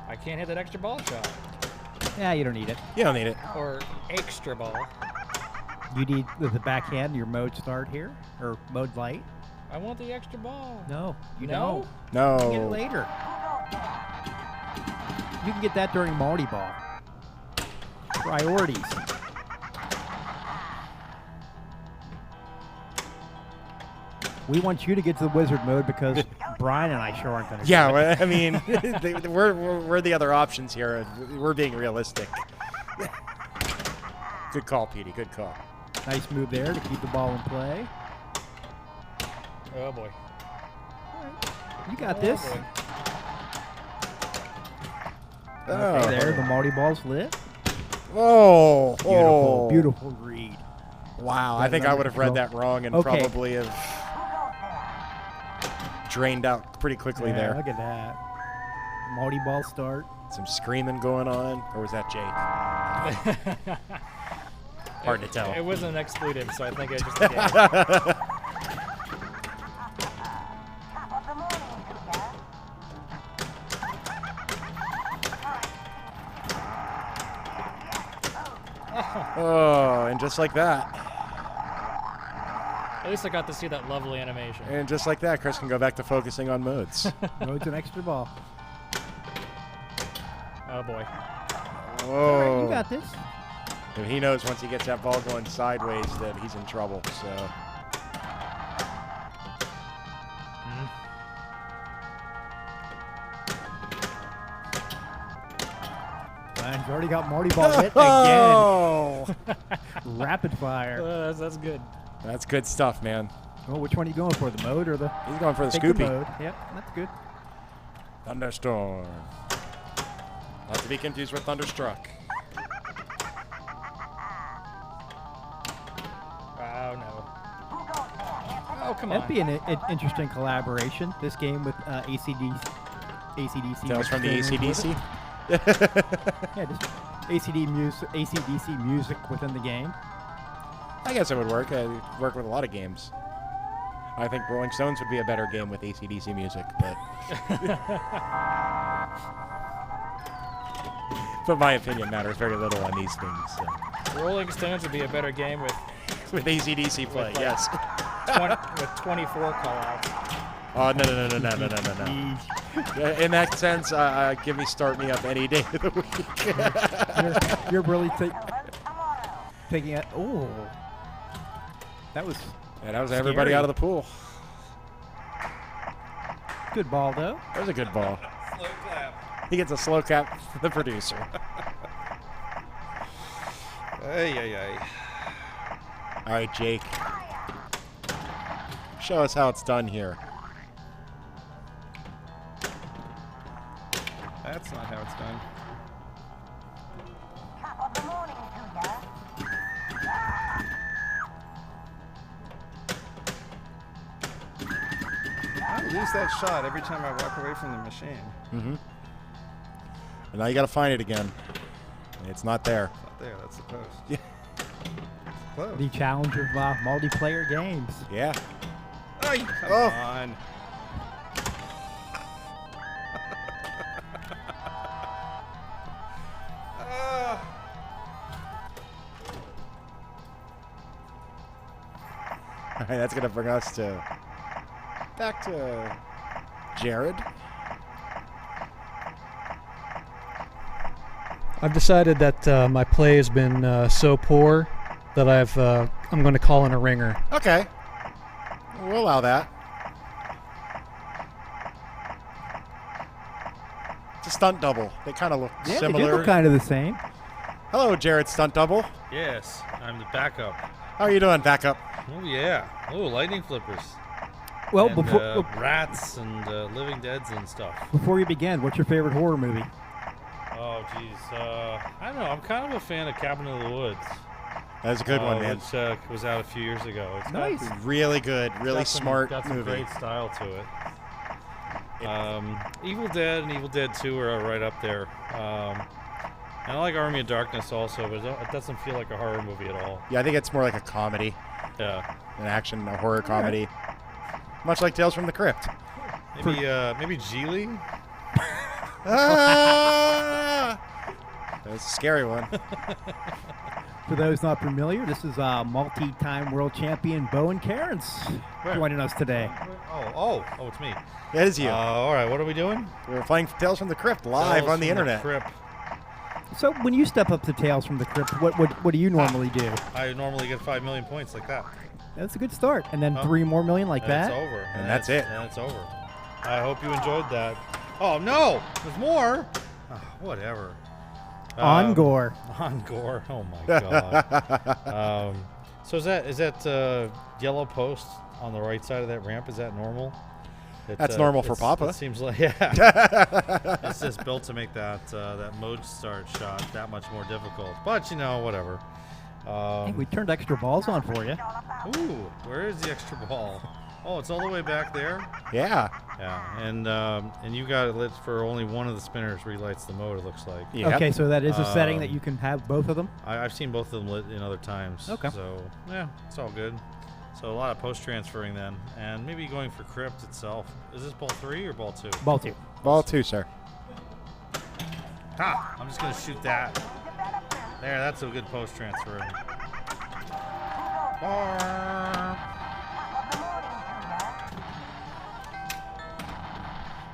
I can't hit that extra ball shot. Yeah, you don't need it. You don't need it. Or extra ball. You need the backhand, your mode start here, or mode light. I want the extra ball. No, you No? don't. No. You get it later. You can get that during multi-ball. Priorities. We want you to get to the wizard mode because Brian and I sure aren't going to. Yeah, well, I mean, we're the other options here. We're being realistic. Good call, Petey. Good call. Nice move there to keep the ball in play. Oh boy. You got this. Boy. Oh. Okay, there, the multi-ball's lit. Oh. Beautiful, Oh. beautiful read. Wow, That I think I number would have read control. that wrong and Okay. probably have drained out pretty quickly Yeah, there. look at that. Multi-ball start. Some screaming going on, or was that Jake? Hard to tell. It wasn't an expletive, so I think I just did. Oh, and just like that. At least I got to see that lovely animation. And just like that, Chris can go back to focusing on modes. Mode's an extra ball. Oh boy. All right, Oh. you got this. And he knows once he gets that ball going sideways that he's in trouble. So Brian's already got multi-ball hit again. oh, Rapid fire. That's good. that's good stuff, man. Well, which one are you going for, the mode or the? He's going for the Take Scoopy. mode. Yep, that's good. Thunderstorm. Not to be confused with Thunderstruck. Oh no. Oh come That'd on. be an interesting collaboration. This game with ACDC. Tales from the ACDC. Yeah, just ACDC music within the game. I guess it would work. It would work with a lot of games. I think Rolling Stones would be a better game with ACDC music, but but my opinion matters very little on these things. So. Rolling Stones would be a better game with With ACDC play, like- yes. 24 call-outs. Oh no. In that sense, give me start me up any day of the week. You're really taking it. Oh, that was And that was everybody Scary. out of the pool. good ball though. That was a good ball. Slow clap. He gets a slow clap from the producer. Ay. All right, Jake. Show us how it's done here. That's not how it's done. I lose that shot every time I walk away from the machine. Mm-hmm. And now you got to find it again. It's not there. It's not there. That's the post. Yeah. It's close. The challenge of multiplayer games. Yeah. Ay, come Oh. on. Ah. All right, that's going to bring us back to Jared. I've decided that my play has been so poor that I'm going to call in a ringer. Okay. We'll allow that. It's a stunt double. They kind of look Yeah, similar. they do look kind of the same. Hello, Jared Stunt Double. Yes, I'm the backup. How are you doing, backup? Oh yeah. Oh, lightning flippers. Well, and, before rats and living deads and stuff. before you begin, what's your favorite horror movie? Oh geez. I don't know. I'm kind of a fan of Cabin in the Woods. That's a good one, man. Which was out a few years ago. It's Nice. Really good, really smart got some movie. great style to it. Evil Dead and Evil Dead 2 are right up there. And I like Army of Darkness also, but it doesn't feel like a horror movie at all. Yeah, I think it's more like a comedy, Yeah. an action, a horror comedy, much like Tales from the Crypt. Maybe Geely? Ah! That's a scary one. For those not familiar, this is multi-time world champion Bowen Cairns joining us today. Oh, it's me. That is you. All right, what are we doing? We're playing Tales from the Crypt live Tales on the from internet. Crypt. So when you step up to Tales from the Crypt, what do you normally do? I normally get 5 million points like that. That's a good start. And then Oh. 3 more million like And that. it's over. And that's it. And it's over. I hope you enjoyed that. Oh, no! There's more! Oh, whatever. On Gore. On Gore. Oh, my God. So is that yellow post on the right side of that ramp, is that normal? That's normal for Papa. It seems like, yeah. It's just built to make that mode start shot that much more difficult. But, whatever. Hey, we turned extra balls on for you. Ooh, where is the extra ball? Oh, it's all the way back there? Yeah. Yeah, and you got it lit for only one of the spinners relights the mode, it looks like. Yep. Okay, so that is a setting that you can have both of them? I've seen both of them lit in other times. Okay. So, yeah, it's all good. So a lot of post-transferring then. And maybe going for Crypt itself. Is this ball 3 or ball 2? Ball 2. Ball 2, sir. Ha! I'm just going to shoot that. There, that's a good post-transfer.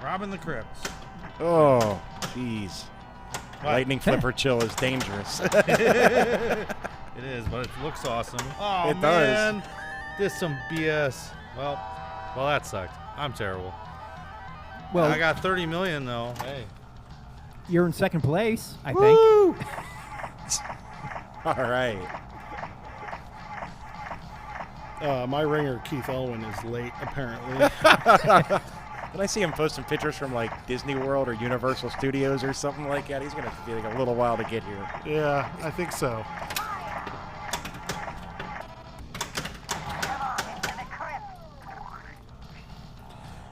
Robbing the Crypt. Oh, jeez. What? Lightning flipper chill is dangerous. It is, but it looks awesome. Oh, It does. man. This some BS. Well, that sucked. I'm terrible. Well, I got 30 million, though. Hey. you're in second place, I think. All right. My ringer, Keith Elwin, is late, apparently. Did I see him posting pictures from like Disney World or Universal Studios or something like that? He's going to be like a little while to get here. Yeah, I think so.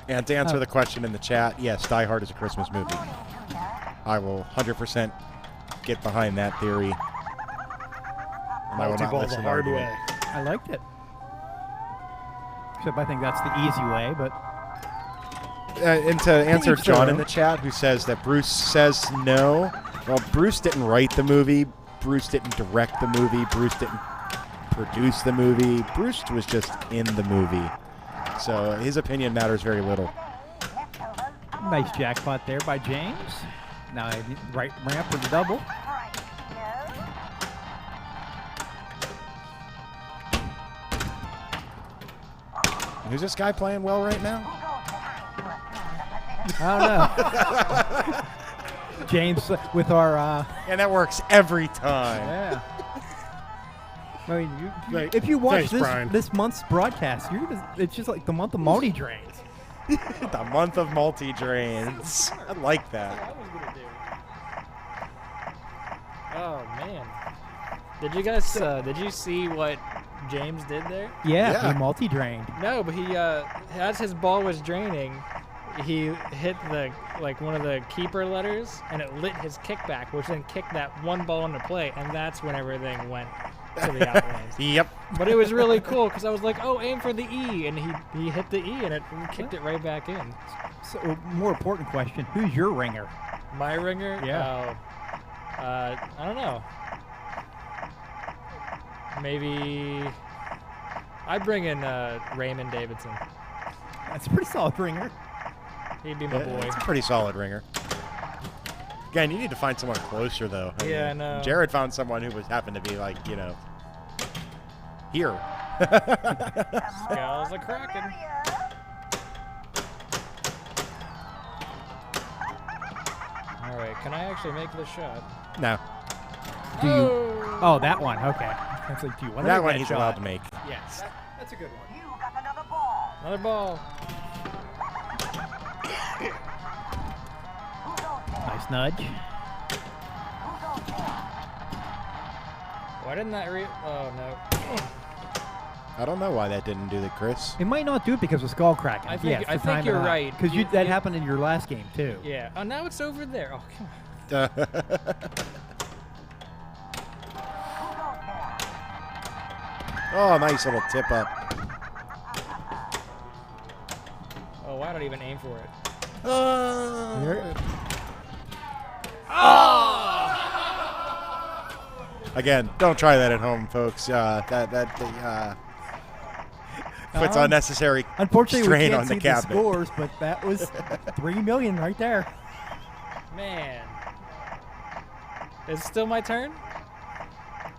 And to answer the question in the chat, yes, Die Hard is a Christmas movie. I will 100% get behind that theory. And I will not Multi-ball the listen to hard argument. way. I liked it. Except I think that's the easy way, but And to answer each their John in own. the chat, who says that Bruce says no, well, Bruce didn't write the movie. Bruce didn't direct the movie. Bruce didn't produce the movie. Bruce was just in the movie. So his opinion matters very little. nice jackpot there by James. Now right ramp for the double. Who's this guy playing well right now? I don't know. James with our And that works every time. yeah. I mean, Right. if you watch Thanks, Brian. this month's broadcast, it's just like the month of multi drains. The month of multi-drains. I like that. I was gonna do. Oh man, did you guys did you see what James did there? Yeah, Yeah. he multi drained. No, but he as his ball was draining, he hit one of the keeper letters, and it lit his kickback, which then kicked that one ball into play, and that's when everything went to the outlands. Yep. But it was really cool because I was like, oh, aim for the E, and he hit the E, and it kicked it right back in. So, more important question: who's your ringer? My ringer? Yeah. I don't know. Maybe I bring in Raymond Davidson. That's a pretty solid ringer. He'd be my boy. It's a pretty solid ringer. Again, you need to find someone closer, though. Yeah, I know. Jared found someone who happened to be like, here. Skulls a cracking. All right, can I actually make this shot? No, Do you? Oh, that one. Okay. That's like, do you want to that make one that he's shot? allowed to make. Yes. That's a good one. Another ball. Nice nudge. Why didn't that Oh, no. I don't know why that didn't do it, Chris. It might not do it because of skull cracking. I think- I think you're right. Because You- that you- happened in your last game, too. Yeah. Oh, now it's over there. Oh, come on. Oh, nice little tip up. Oh, why don't I even aim for it? Again, don't try that at home, folks. Puts unnecessary Unfortunately, we strain can't on see the cabinet. scores, but that was 3 million right there. Man. Is it still my turn?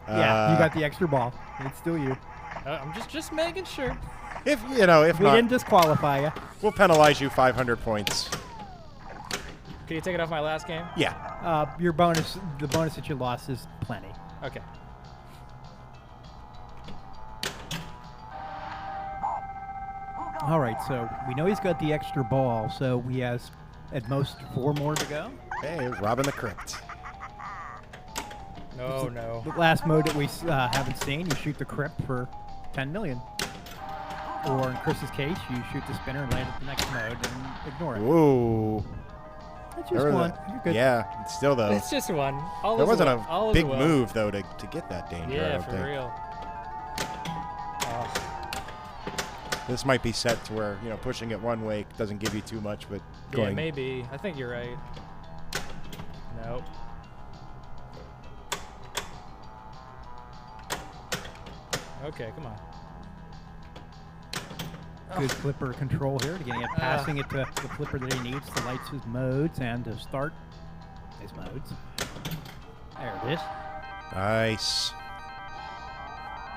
Yeah, you got the extra ball. It's still you. I'm just making sure. If We not, didn't disqualify you. we'll penalize you 500 points. Can you take it off my last game? Yeah. Your bonus, the bonus that you lost is plenty. Okay. All right, so we know he's got the extra ball, so he has at most 4 more to go. Hey, robbing the crypt. No, no. The last mode that we haven't seen, you shoot the crypt for 10 million. Or in Chris's case, you shoot the spinner and land at the next mode and ignore it. Whoa. That's just one. You're good. Yeah, still though. It's just one. All There is wasn't well. All a is big well. move though to get that danger. I Yeah, don't for think. real. Oh, This might be set to where pushing it one way doesn't give you too much, but yeah, going. maybe. I think you're right. Nope. Okay, come on. Good flipper control here to getting it, passing it to the flipper that he needs to light his modes and to start his modes. There it is. Nice.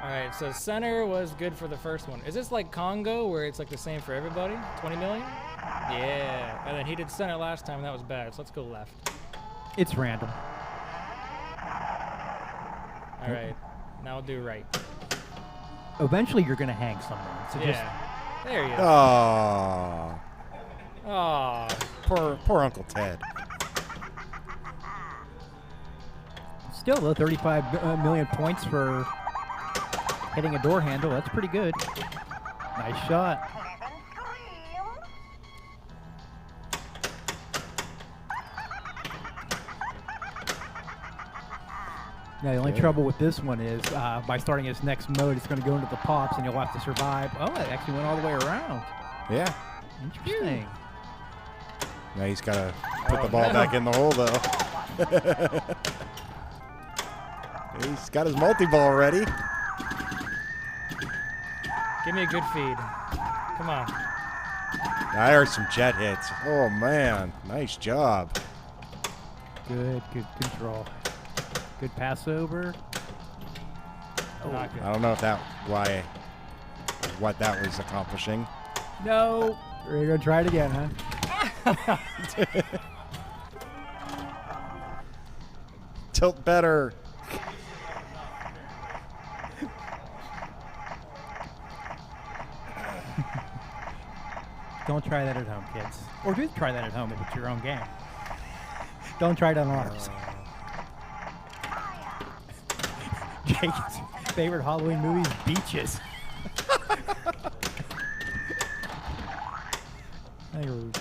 All right, so center was good for the first one. Is this like Congo, where it's like the same for everybody? 20 million? Yeah. And then he did center last time, and that was bad. So let's go left. It's random. All right. Now we'll do right. Eventually, you're going to hang someone. So Yeah. There you go. Oh, Oh. poor Uncle Ted. just still, though, 35 million points for hitting a door handle. That's pretty good. Nice shot. Now, the only trouble with this one is by starting its next mode, it's going to go into the pops, and you'll have to survive. Oh, it actually went all the way around. Yeah. Interesting. Now he's got to put Oh, the ball no. back in the hole though. He's got his multi-ball ready. Give me a good feed. Come on. I heard some jet hits. Oh man, nice job. Good control. Good pass over. Not good. I don't know if what that was accomplishing. No. We're going to try it again, huh? Tilt better. Don't try that at home, kids. Or do try that at home if it's your own game. Don't try it on ours. Jake's favorite Halloween movie is Beaches.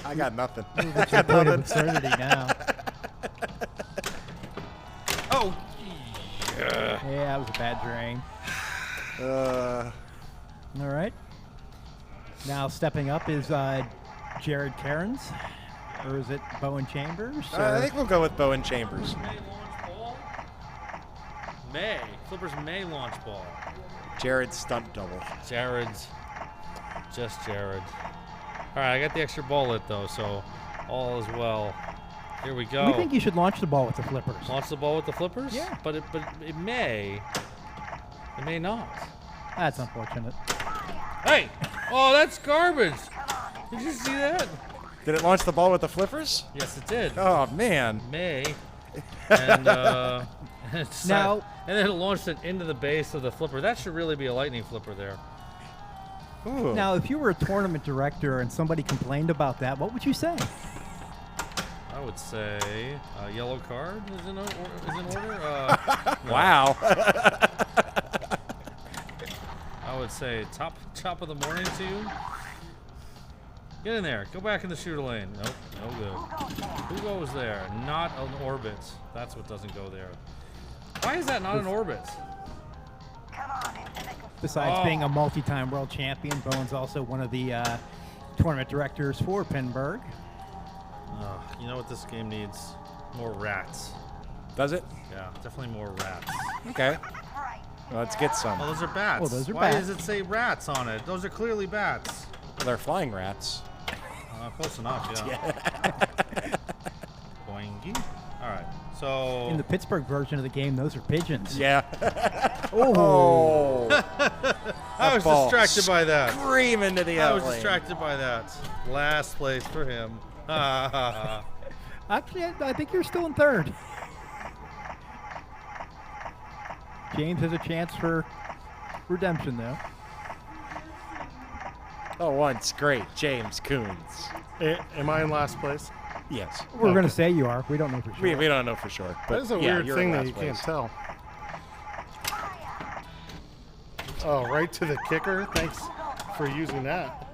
I got nothing. It's your point of absurdity now. Oh. Yeah, that was a bad drain. All right. Now stepping up is Jared Cairns, or is it Bowen Chambers? I think we'll go with Bowen Chambers. May launch ball? May. Flipper's May launch ball. Jared's stunt double. Jared's. Just Jared. All right, I got the extra ball lit, though, so all is well. Here we go. We think you should launch the ball with the flippers. Launch the ball with the flippers? Yeah. But it may. It may not. That's unfortunate. Hey! Oh, that's garbage! Did you see that? Did it launch the ball with the flippers? Yes, it did. Oh man. May. And Now- and then it launched it into the base of the flipper. That should really be a lightning flipper there. Ooh. Now, if you were a tournament director and somebody complained about that, what would you say? I would say yellow card is in order. Wow. I would say top of the morning to you. Get in there. Go back in the shooter lane. Nope, no good. Who goes there? Not an orbit. That's what doesn't go there. Why is that not an orbit? Besides being a multi-time world champion, Bowen's also one of the tournament directors for Pinburg. You know what this game needs? More rats. Does it? Yeah, definitely more rats. Okay. Well, let's get some. Oh, those are bats. Oh, those are Why bats. does it say rats on it? Those are clearly bats. They're flying rats. Close enough, yeah. Boingy. All right, so... In the Pittsburgh version of the game, those are pigeons. Yeah. Oh. I was ball distracted by that. Scream into the I was outlane. distracted by that. Last place for him. Actually, I think you're still in third. James has a chance for redemption, though. Oh, once great James Coons. Am I in last place? Yes. We're going to say you are. We don't know for sure. We don't know for sure. But That is a yeah, weird you're thing in that last you place. can't tell. Oh, right to the kicker. Thanks for using that.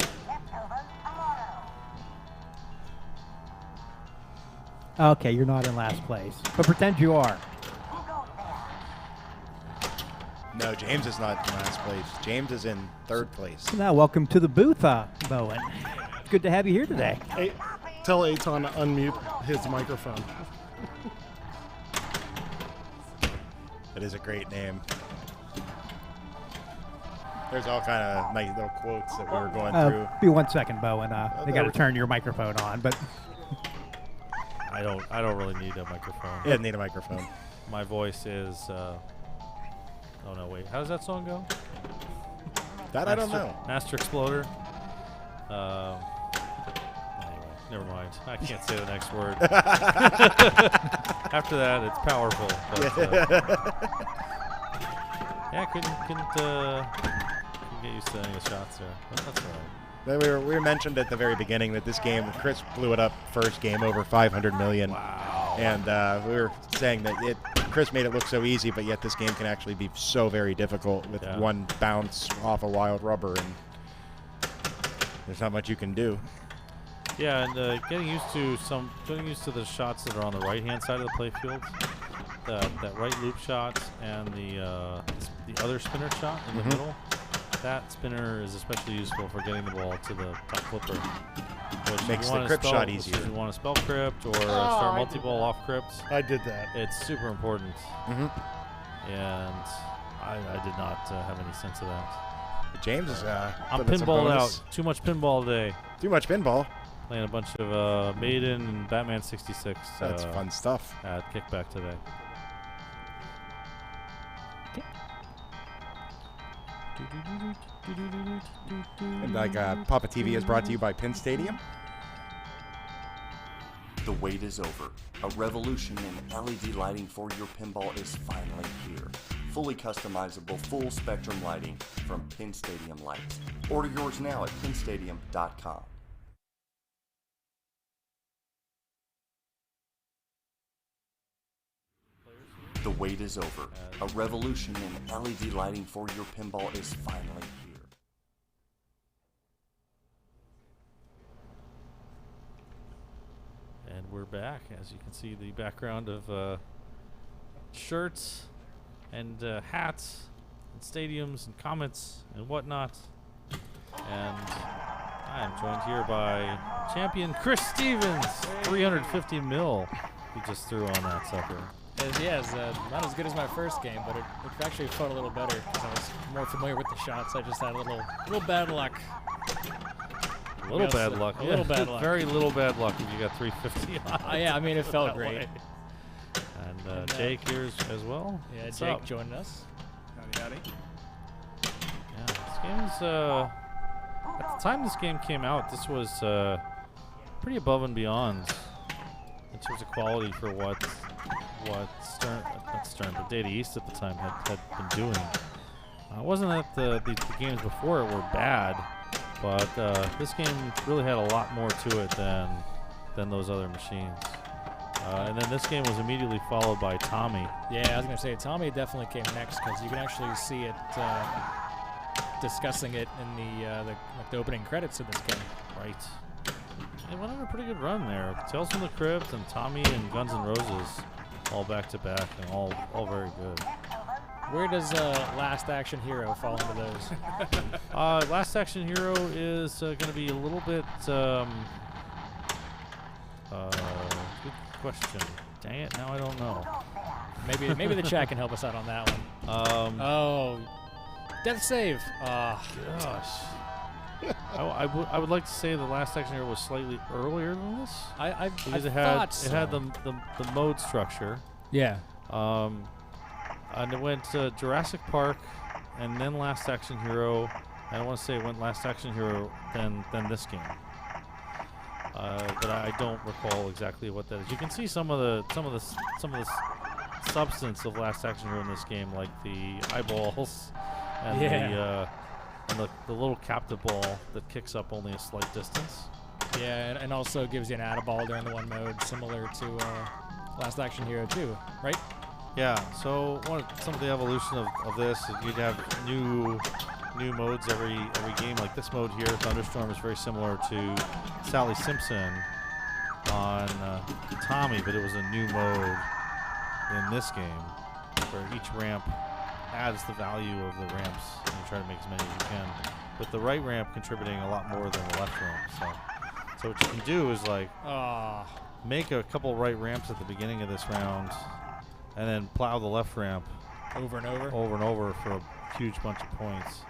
Okay, you're not in last place. But pretend you are. No, James is not in last place. James is in third place. So now, welcome to the booth, Bowen. Good to have you here today. Hey, tell Aton to unmute his microphone. That is a great name. There's all kind of nice little quotes that we were going through. Be 1 second, Bowen. They got to turn your microphone on, but I don't really need a microphone. He doesn't need a microphone. My voice is... oh, no, wait. How does that song go? That I don't know. Master Exploder. Anyway, never mind. I can't say the next word. After that, it's powerful. But, yeah, couldn't get used to any of the shots there. But that's all right. We were mentioned at the very beginning that this game, Chris blew it up first game over 500 million. Wow. And we were saying that Chris made it look so easy, but yet this game can actually be so very difficult with one bounce off a wild rubber, and there's not much you can do. Yeah, and getting used to the shots that are on the right-hand side of the playfield, that right loop shot and the other spinner shot in the middle. That spinner is especially useful for getting the ball to the top flipper. Which Makes the Crypt shot easier. If you want to spell Crypt or start multi-ball off Crypt. I did that. It's super important. And I did not have any sense of that. But James is I'm putting some pinballed bonus. out. Too much pinball today. Too much pinball. Playing a bunch of Maiden and Batman 66. That's fun stuff. At Kickback today. And like PAPAtv is brought to you by Pinstadium. The wait is over. A revolution in LED lighting for your pinball is finally here. Fully customizable, full spectrum lighting from Pinstadium Lights. Order yours now at pinstadium.com. The wait is over. A revolution in LED lighting for your pinball is finally here. And we're back. As you can see, the background of shirts and hats and stadiums and comets and whatnot. And I am joined here by champion Chris Stevens. 350 mil he just threw on that sucker. Yeah, it's not as good as my first game, but it actually felt a little better because I was more familiar with the shots. I just had a little bad luck. A little bad luck. A little bad luck. Very little bad luck if you got 350 on. Yeah, I mean, it felt great. And Jake here as well. Yeah, What's Jake up? joining us. Howdy. Yeah, this game's at the time this game came out, this was pretty above and beyond in terms of quality for what Stern, but Data East at the time had been doing. It wasn't that the games before it were bad, but this game really had a lot more to it than those other machines. And then this game was immediately followed by Tommy. Yeah, I was going to say, Tommy definitely came next because you can actually see it discussing it in the opening credits of this game. Right. They went on a pretty good run there. Tales from the Crypt and Tommy and Guns N' Roses, all back to back and all very good. Where does Last Action Hero fall into those? Last Action Hero is going to be a little bit. Good question. Dang it! Now I don't know. Maybe the chat can help us out on that one. Oh, death save. Gosh. I would like to say the Last Action Hero was slightly earlier than this. Because it had the mode structure. Yeah. And it went Jurassic Park, and then Last Action Hero. I want to say it went Last Action Hero, then this game. But I don't recall exactly what that is. You can see some of the substance of Last Action Hero in this game, like the eyeballs and the little captive ball that kicks up only a slight distance. Yeah, and also gives you an add-a-ball during the one mode, similar to Last Action Hero 2, right? Yeah. So some of the evolution of this, you'd have new modes every game. Like this mode here, Thunderstorm, is very similar to Sally Simpson on Tommy, but it was a new mode in this game where each ramp adds the value of the ramps, and you try to make as many as you can, with the right ramp contributing a lot more than the left ramp. So what you can do is like make a couple right ramps at the beginning of this round, and then plow the left ramp over and over for a huge bunch of points.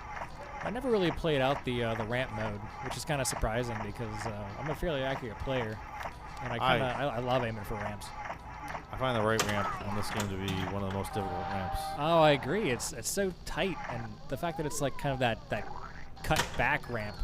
I never really played out the ramp mode, which is kind of surprising because I'm a fairly accurate player, and I love aiming for ramps. I find the right ramp on this game to be one of the most difficult ramps. Oh, I agree. It's so tight, and the fact that it's like kind of that cut back ramp.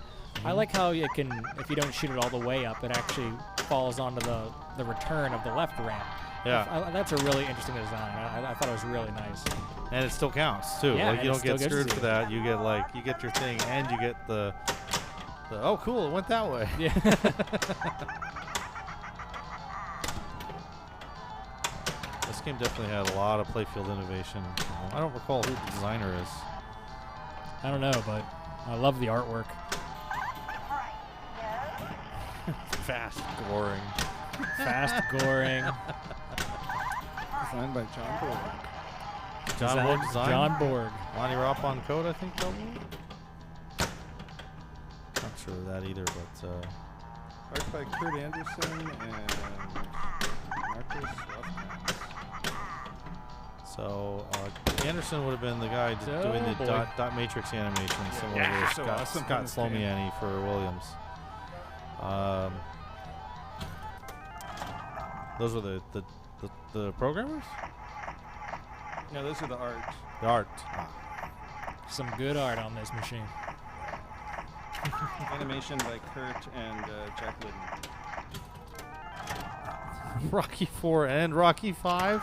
I like how it can, if you don't shoot it all the way up, it actually falls onto the return of the left ramp. Yeah, that's a really interesting design. I thought it was really nice. And it still counts too. Yeah, like you don't get screwed for that. You get your thing, and you get the oh cool, it went that way. Yeah. This game definitely had a lot of playfield innovation. I don't recall who the designer is. I don't know, but I love the artwork. Fast goring. Fast goring. Designed by John Borg. John Borg design? John Borg. Lonnie Ropp on code, I think, probably. Not sure of that either, but Art by Kurt Anderson and Marcus Rothkins. So Anderson would have been the guy doing the dot matrix animation, similar to Scott Slomiani for Williams. Those were the programmers? No, those are the art. The art. Some good art on this machine. Animation by Kurt and Jack Liddon. Rocky 4 and Rocky 5.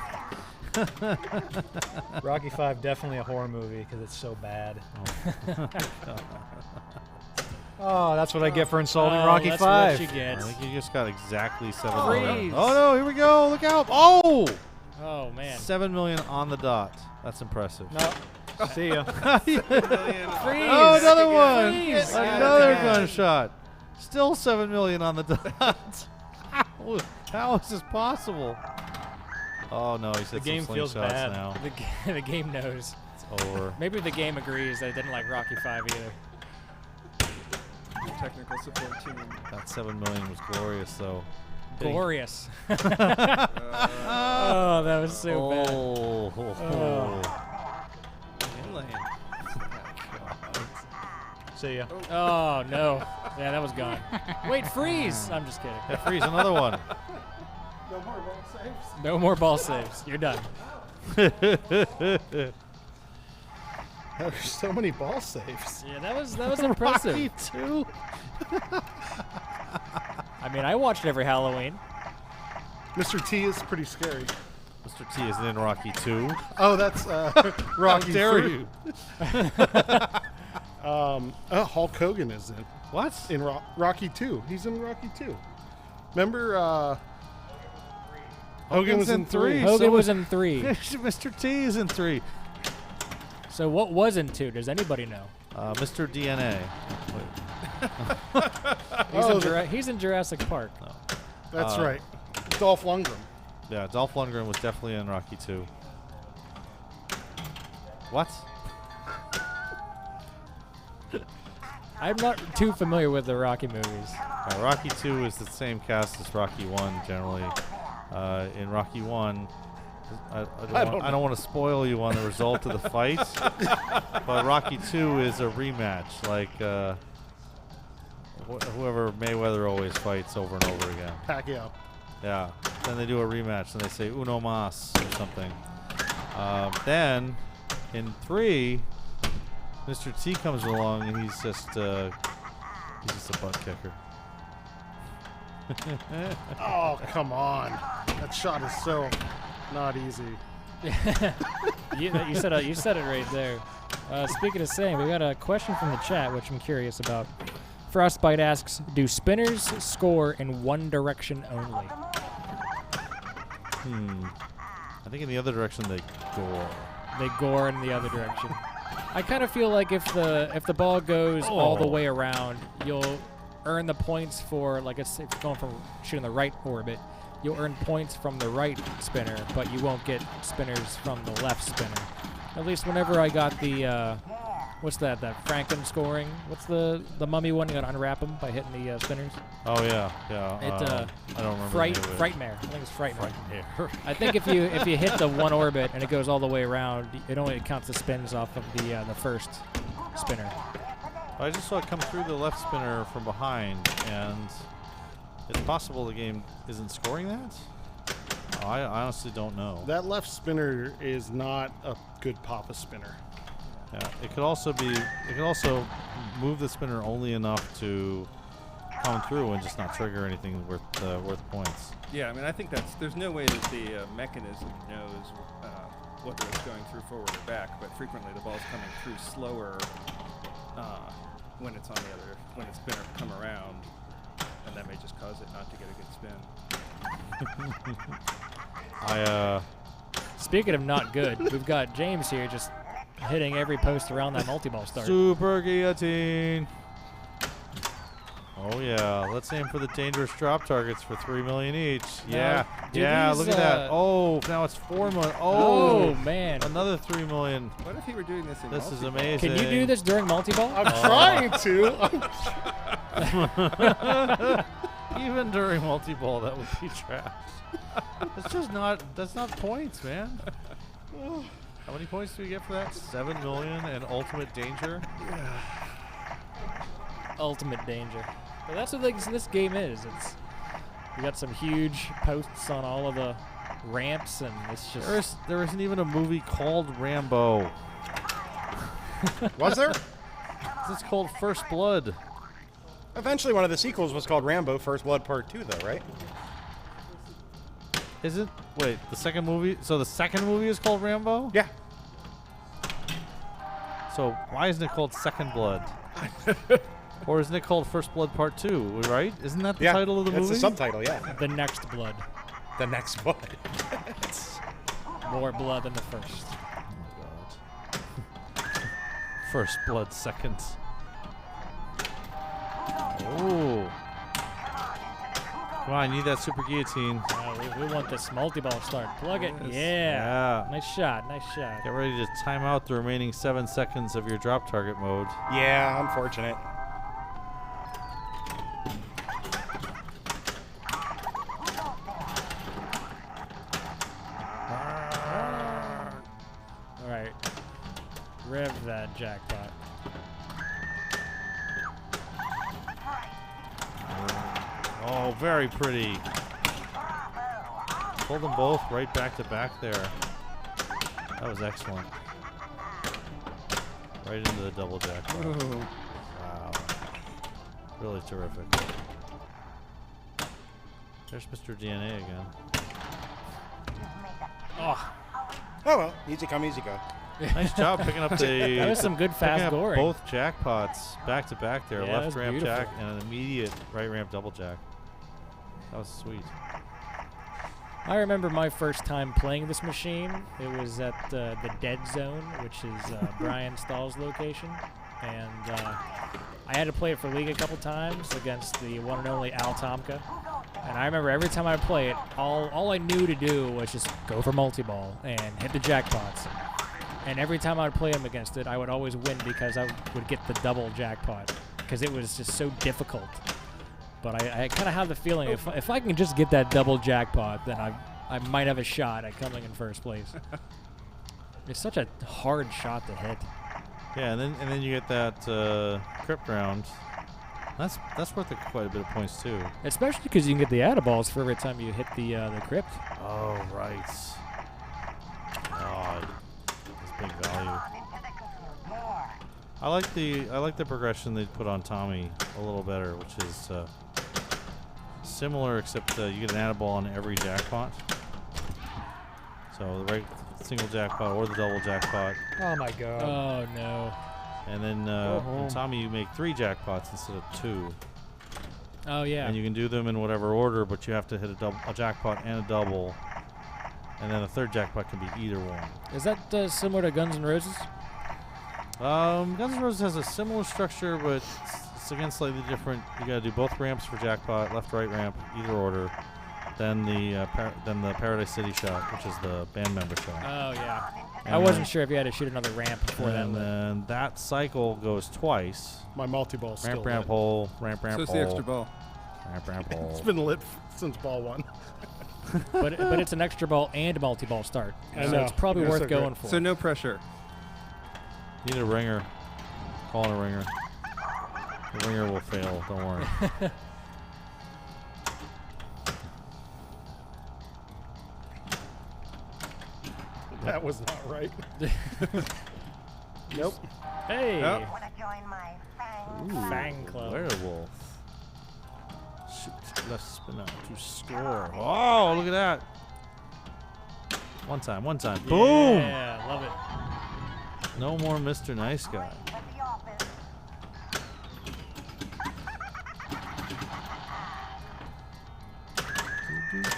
Rocky 5 definitely a horror movie because it's so bad. Oh, that's what I get for insulting Rocky that's 5. What you get. I think you just got exactly 7 Freeze. million. Oh no, here we go. Look out. Oh! Oh man. 7 million on the dot. That's impressive. No. See ya. Freeze. Oh, another one. Freeze. Another gunshot. Still 7 million on the dot. How is this possible? Oh no, he said The game some feels slingshots bad. now. The game knows. It's over. Maybe the game agrees that it didn't like Rocky 5 either. Technical support team. That 7 million was glorious, though. Glorious. Oh, that was so bad. Oh. Inlane. See ya. Oh no. Yeah, that was gone. Wait, freeze! I'm just kidding. Yeah, freeze, another one. No more ball saves. No more ball saves. You're done. There's so many ball saves. Yeah, that was impressive. Rocky 2. I mean, I watched every Halloween. Mr. T is pretty scary. Mr. T isn't in Rocky 2. Oh, that's Rocky How dare 3. you? Hulk Hogan is in. What? In Rocky 2. He's in Rocky 2. Remember Hogan was in 3. Hogan was in 3. Mr. T is in 3. So what was in 2? Does anybody know? Mr. DNA. He's in Jurassic Park. No. That's right. Dolph Lundgren. Yeah, Dolph Lundgren was definitely in Rocky 2. What? I'm not too familiar with the Rocky movies. Rocky 2 is the same cast as Rocky 1 generally. In Rocky 1, I don't want to spoil you on the result of the fight, but Rocky 2 is a rematch, like whoever Mayweather always fights over and over again. Pacquiao. Yeah. Then they do a rematch, and they say uno mas or something. Then in 3, Mr. T comes along, and he's just a butt kicker. Oh, come on. That shot is so not easy. you said it right there. Speaking of saying, we got a question from the chat, which I'm curious about. Frostbite asks, do spinners score in one direction only? I think in the other direction they gore. They gore in the other direction. I kind of feel like if the ball goes all the way around, you'll earn the points for, like, if you're going from shooting the right orbit, you'll earn points from the right spinner, but you won't get spinners from the left spinner. At least whenever I got the, what's that Franken scoring? What's the mummy one? You gotta unwrap them by hitting the spinners. Oh yeah. I don't remember. Frightmare. I think it's Frightmare. I think if you hit the one orbit and it goes all the way around, it only counts the spins off of the first spinner. I just saw it come through the left spinner from behind, and it's possible the game isn't scoring that. I honestly don't know. That left spinner is not a good Papa spinner. Yeah, it could also move the spinner only enough to come through and just not trigger anything worth points. Yeah, I mean, I think there's no way that the mechanism knows whether it's going through forward or back, but frequently the ball's coming through slower when it's spinner come around, and that may just cause it not to get a good spin. Speaking of not good, we've got James here just hitting every post around that multi-ball start. Super guillotine. Oh yeah, let's aim for the dangerous drop targets for 3 million each. Yeah, look at that. Oh, now it's 4 million. Oh man, another 3 million. What if he were doing this in This is multi-ball? amazing. Can you do this during multi-ball? I'm trying to. Even during multi-ball, that would be trash. It's just not. That's not points, man. How many points do we get for that? 7 million and ultimate danger. Ultimate danger. But that's what this game is. You got some huge posts on all of the ramps, and it's just there isn't even a movie called Rambo. Was there? It's called First Blood. Eventually, one of the sequels was called Rambo: First Blood Part 2, though, right? Is it? Wait, the second movie? So the second movie is called Rambo? Yeah. So why isn't it called Second Blood? Or isn't it called First Blood Part 2, right? Isn't that the title of the movie? That's the subtitle, yeah. The Next Blood. The Next Blood. More blood than the first. Oh, God. First Blood Second. Oh. Come on, I need that super guillotine. We want this multi-ball start. Plug it. Yes. Yeah. Yeah. Nice shot. Nice shot. Get ready to time out the remaining 7 seconds of your drop target mode. Yeah, unfortunate. All right. Rev that jackpot. Oh, very pretty. Pulled them both right back to back there. That was excellent. Right into the double jackpot. Wow. Really terrific. There's Mr. DNA again. Oh. Oh, well. Easy come, easy go. Nice job picking up the. That was some good fast picking up goring. both jackpots back to back there. Yeah, Left that was ramp beautiful. jack and an immediate right ramp double jack. That was sweet. I remember my first time playing this machine. It was at the Dead Zone, which is Brian Stahl's location. and I had to play it for League a couple times against the one and only Al Tomka. And I remember every time I would play it, all I knew to do was just go for multi-ball and hit the jackpots. And every time I would play him against it, I would always win because I would get the double jackpot because it was just so difficult. But I kind of have the feeling if I can just get that double jackpot, then I might have a shot at coming in first place. It's such a hard shot to hit. Yeah, and then you get that Crypt round. That's worth quite a bit of points too. Especially because you can get the add-a-balls for every time you hit the Crypt. Oh right. Oh, that's big value. I like the progression they put on Tommy a little better, which is similar except you get an add-a-ball on every jackpot. So the right single jackpot or the double jackpot. Oh my god. Oh no. And then in Tommy you make 3 jackpots instead of 2. Oh yeah. And you can do them in whatever order, but you have to hit a jackpot and a double. And then a third jackpot can be either one. Is that similar to Guns N' Roses? Guns N' Roses has a similar structure, but it's again slightly different. You got to do both ramps for jackpot, left, right ramp, either order. Then the Paradise City shot, which is the band member shot. Oh yeah. And I wasn't sure if you had to shoot another ramp before that. And then that cycle goes twice. My multi-ball still Ramp, ramp, lit. hole, ramp, ramp, So it's hole. the extra ball. Ramp, ramp, hole. It's been lit since ball 1. but it's an extra ball and multi-ball start. I So know. it's probably They're worth so going great. for. So no pressure. You need a ringer. Calling a ringer. The ringer will fail. Don't worry. That was not right. Nope. Hey. Nope. Fang Club. Werewolf. Shoot. Left spin out to score. Oh, look at that. One time. Boom. Yeah, love it. No more Mr. Nice Guy.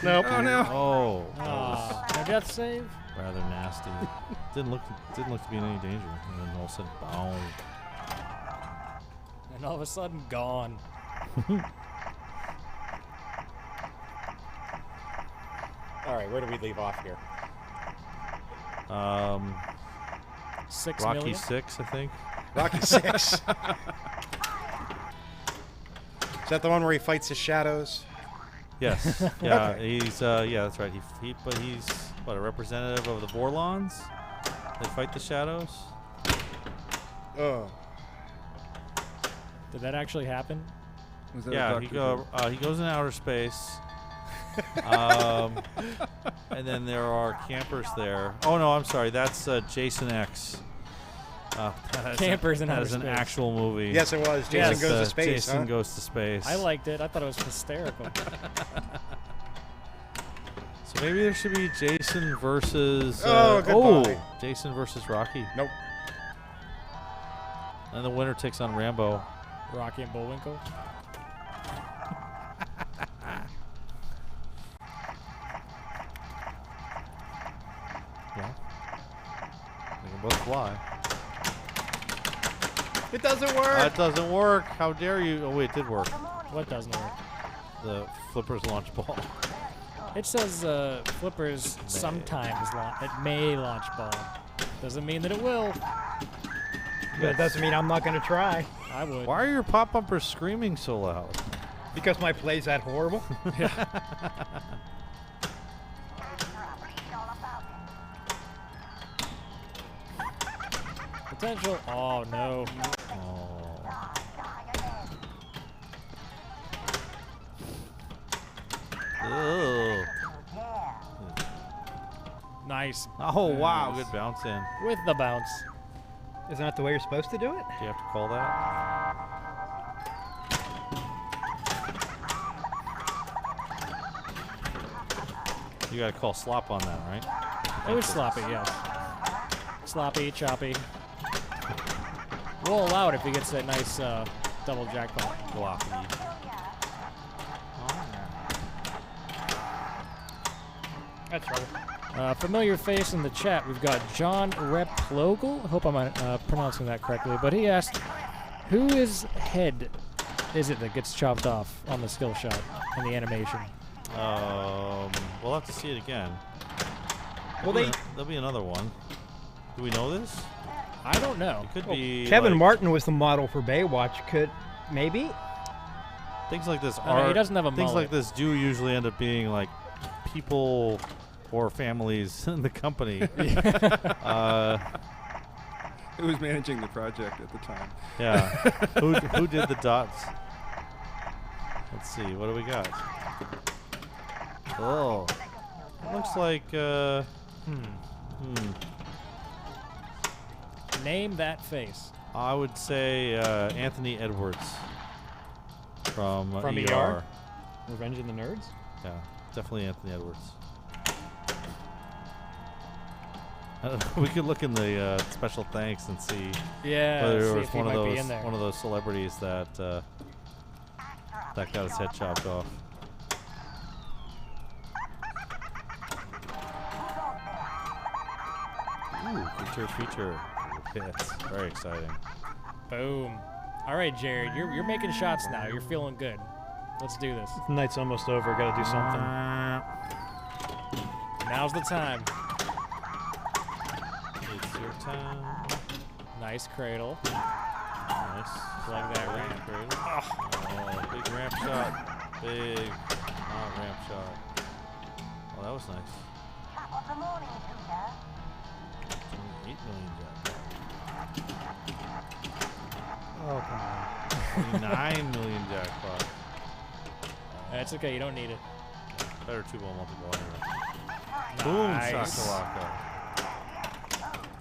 Nope. Oh no. Oh. That Ah, was no death save. rather nasty. didn't look to be in any danger. And then all of a sudden, boom. And all of a sudden, gone. All right, where do we leave off here? 6 Rocky million. 6, I think. Rocky 6. Is that the one where he fights his shadows? Yes. Yeah. He's. Yeah, that's right. But he's what, a representative of the Vorlons? They fight the shadows. Oh. Did that actually happen? Was that a Yeah. Dr. He goes in outer space. And then there are campers there. Oh no, I'm sorry. That's Jason X. Campers in that outer is an space. actual movie. Yes, it was. Jason Yes. Goes to Space. Jason huh? Goes to Space. I liked it. I thought it was hysterical. So maybe there should be Jason versus. goodbye. Jason versus Rocky. Nope. And the winner takes on Rambo. Rocky and Bullwinkle. Yeah. They can both fly. It doesn't work. That doesn't work. How dare you? Oh wait, it did work. What doesn't work? The flippers launch ball. It says flippers sometimes it may launch ball. Doesn't mean that it will. But it doesn't mean I'm not going to try. I would. Why are your pop bumpers screaming so loud? Because my play's that horrible. Potential. Oh no. Oh. Ew. Nice. Oh wow, good bounce in. With the bounce. Isn't that the way you're supposed to do it? Do you have to call that? You gotta call slop on that, right? It was sloppy, yes. Sloppy, choppy. We'll allow it if he gets that nice double jackpot. Floppy. That's trouble. Familiar face in the chat. We've got John Replogel. I hope I'm pronouncing that correctly. But he asked, whose head is it that gets chopped off on the skill shot in the animation? We'll have to see it again. Well, There'll be another one. Do we know this? I don't know. It could be Kevin like Martin was the model for Baywatch. Could maybe? things like this No, are. he doesn't have a things mullet. like this do usually end up being like people or families in the company. Who was managing the project at the time? Yeah. Who did the dots? Let's see. What do we got? Oh, looks like. Name that face. I would say Anthony Edwards from From ER. ER? Revenge of the Nerds? Yeah, definitely Anthony Edwards. We could look in the special thanks and see Yeah, whether see it was if he one of might be those in there. celebrities that got his head chopped off. Ooh, feature. Hits. Very exciting. Boom. All right, Jared, you're making shots now. You're feeling good. Let's do this. The night's almost over. Got to do something. Now's the time. It's your time. Nice cradle. Nice. Like that ramp. Oh, big ramp shot. Big ramp shot. Oh, that was nice. 8 million jackpot. Oh, come on. 9 million jackpot. That's okay. You don't need it. Better 2-ball multi-ball anyway. Boom, Nice. shakalaka.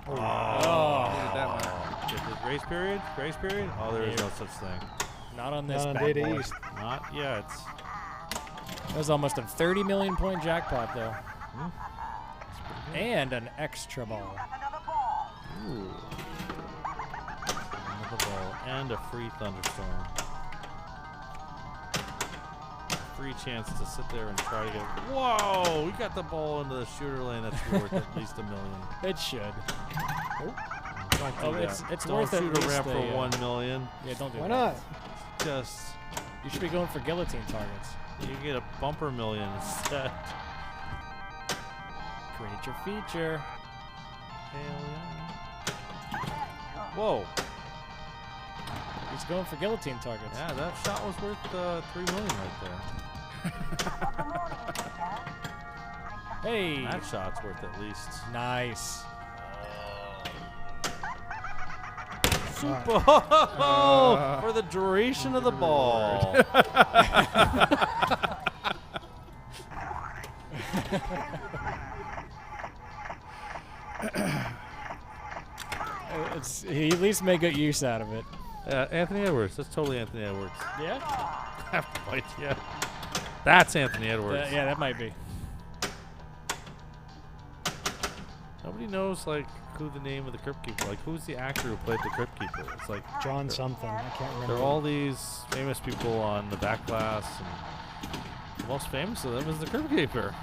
Oh. Needed that one. Is it grace period? Grace period? Oh, there is no such thing. Not on this Not on bad Data boy. East. Not yet. That was almost a 30 million point jackpot, though. Hmm. And an extra ball. Ooh. Another ball and a free thunderstorm. Free chance to sit there and try to get. Whoa! We got the ball into the shooter lane. That's worth at least $1 million. It should. Don't do Oh, that. it's Don't worth at shoot a least ramp for a, $1 million. Yeah, don't do Why that. not? Just You should be going for guillotine targets. you get a bumper million instead. Creature feature. Hell yeah. Whoa! He's going for guillotine targets. Yeah, that shot was worth $3 million right there. Hey! That shot's worth at least. Nice. Super for the duration of the ball. He at least made good use out of it. Anthony Edwards. That's totally Anthony Edwards. Yeah? I have no idea. That's Anthony Edwards. Yeah, that might be. Nobody knows like who the name of the Crypt Keeper. Like who's the actor who played the Crypt Keeper? It's like John something. I can't remember. there are all these famous people on the back glass, and the most famous of them is the Crypt Keeper.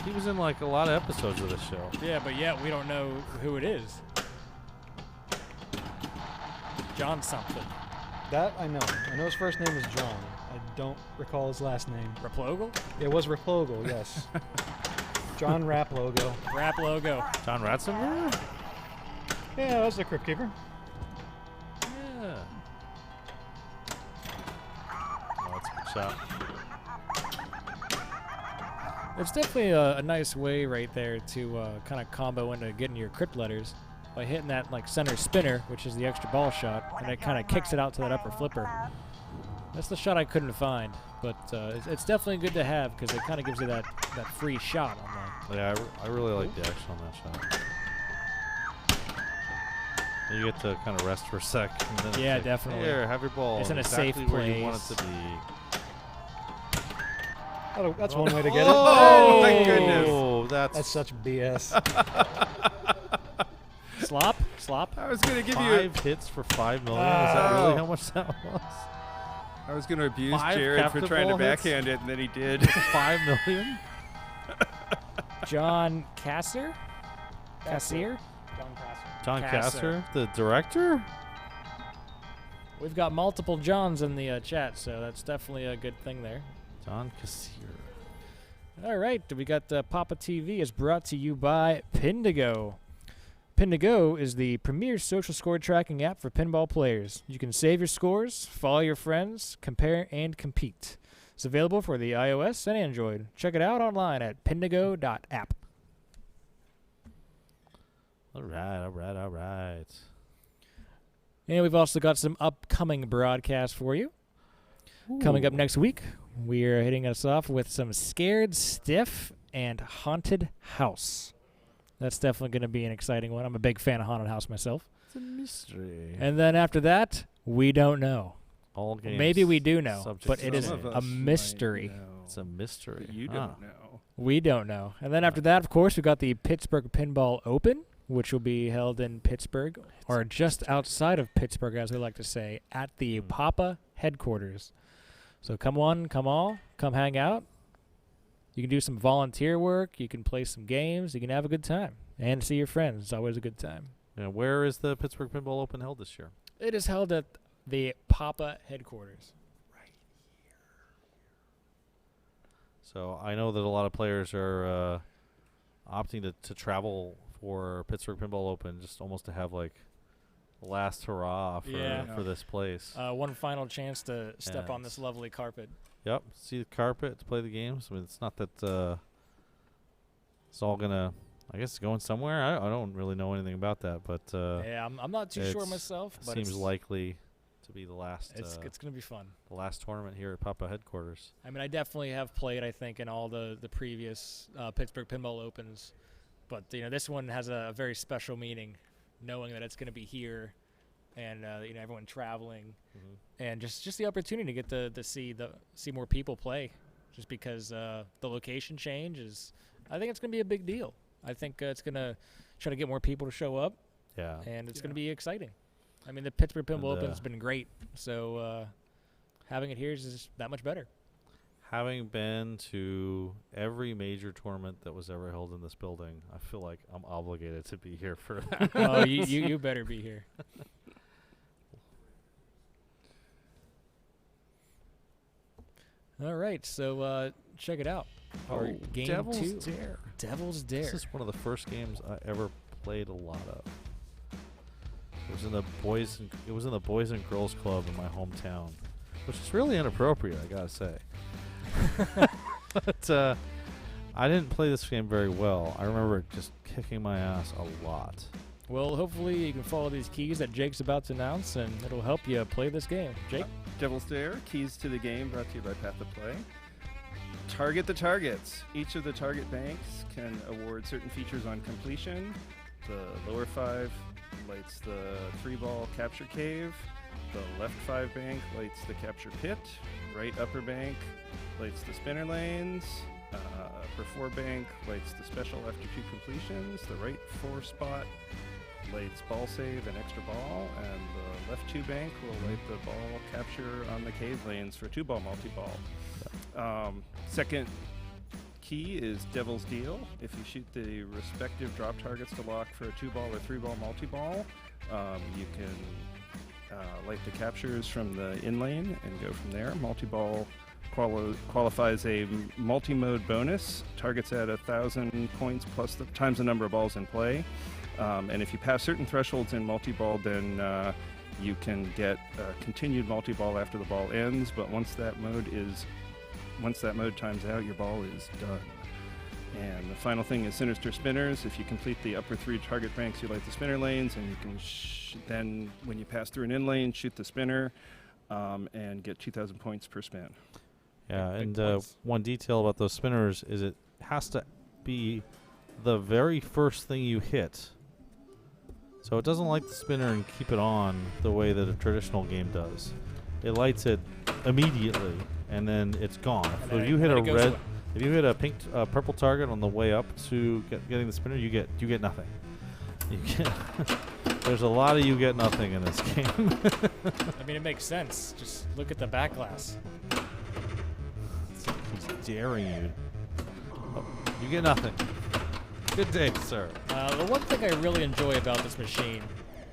He was in like a lot of episodes of this show. Yeah, but yet we don't know who it is. John something. That I know. I know his first name is John. I don't recall his last name. Raplogal? It was Raplogal, yes. John Raplogo. Rap logo. John Ratzenberger? Yeah, that's the Crypt Keeper. Yeah. Oh, that's a good shot. It's definitely a nice way right there to kind of combo into getting your crypt letters by hitting that like center spinner, which is the extra ball shot, and it kind of kicks it out to that upper flipper. That's the shot I couldn't find, but it's definitely good to have because it kind of gives you that free shot on that. Yeah, I really like the action on that shot. You get to kind of rest for a sec. And then Yeah, it's like, definitely. Here, have your ball. It's in a exactly safe where you want it place. to be. Oh, that's one way to get Oh, it. thank goodness. That's such BS. Slop. I was going to give you. 5 hits for $5 million. Is that really how much that was? I was going to abuse 5 Jared for captive trying to ball hits? backhand it, and then he did. $5 million? John Cassier? Cassier? John Kasser. Kasser, the director? We've got multiple Johns in the chat, so that's definitely a good thing there. John Kassir. All right, we got PAPAtv is brought to you by Pindigo. Pindigo is the premier social score tracking app for pinball players. You can save your scores, follow your friends, compare, and compete. It's available for the iOS and Android. Check it out online at pindigo.app. All right. And we've also got some upcoming broadcasts for you. Coming up next week, we are hitting us off with some Scared Stiff and Haunted House. That's definitely going to be an exciting one. I'm a big fan of Haunted House myself. It's a mystery. And then after that, we don't know. All games. Maybe we do know, subject but to it is change. a mystery. It's a mystery. But you don't know. We don't know. And then after that, of course, we've got the Pittsburgh Pinball Open, which will be held in Pittsburgh, or just outside of Pittsburgh, as we like to say, at the Papa headquarters. So come on, come all, come hang out. You can do some volunteer work. You can play some games. You can have a good time and see your friends. It's always a good time. And where is the Pittsburgh Pinball Open held this year? It is held at the Papa headquarters. So I know that a lot of players are opting to travel for Pittsburgh Pinball Open just almost to have like the last hurrah for this place. One final chance to step on Yes. this lovely carpet. Yep, see the carpet to play the games. I mean, it's not that it's all gonna. I guess it's going somewhere. I don't really know anything about that, but Yeah, I'm not too sure it's- myself, but seems it's, likely to be the last. it's going to be fun. The last tournament here at Papa headquarters. I mean, I definitely have played, I think, in all the previous Pittsburgh Pinball Opens. But, this one has a very special meaning, knowing that it's going to be here and, everyone traveling. And just the opportunity to get to see more people play just because the location change is, I think it's going to be a big deal. I think it's going to try to get more people to show up. Yeah. And it's going to be exciting. I mean, the Pittsburgh Pinball And, Open has been great. So having it here is just that much better. Having been to every major tournament that was ever held in this building, I feel like I'm obligated to be here for that. Oh, you better be here. All right, so check it out. Our game Devil's 2. Dare. Devil's Dare. This is one of the first games I ever played a lot of. It was in the Boys and Girls Club in my hometown, which is really inappropriate, I gotta say. But I didn't play this game very well. I remember it just kicking my ass a lot. Well, hopefully you can follow these keys that Jake's about to announce, and it'll help you play this game. Jake? Devil's Dare, keys to the game, brought to you by PAPAtv. Target the targets. Each of the target banks can award certain features on completion. The lower 5 lights the 3-ball capture cave. The left 5 bank lights the capture pit. Right upper bank lights the spinner lanes. Upper 4 bank lights the special after 2 completions. The right 4 spot lights ball save and extra ball. And the left 2 bank will light the ball capture on the cave lanes for 2-ball multi-ball. Second key is Devil's Deal. If you shoot the respective drop targets to lock for a 2-ball or 3-ball multi-ball, you can light the captures from the in-lane and go from there. Multi-ball qualifies a multi-mode bonus. Targets at 1,000 points plus times the number of balls in play. And if you pass certain thresholds in multi-ball, then you can get continued multi-ball after the ball ends. But once that mode times out, your ball is done. And the final thing is Sinister Spinners. If you complete the upper 3 target banks, you light the spinner lanes, and you can then, when you pass through an in lane, shoot the spinner and get 2,000 points per spin. Yeah, and one detail about those spinners is it has to be the very first thing you hit. So it doesn't light the spinner and keep it on the way that a traditional game does. It lights it immediately, and then it's gone. So if you hit if you hit a purple target on the way up to getting the spinner, you get nothing. There's a lot of you get nothing in this game. I mean, it makes sense. Just look at the back glass. He's daring you. Oh, you get nothing. Good day, sir. The one thing I really enjoy about this machine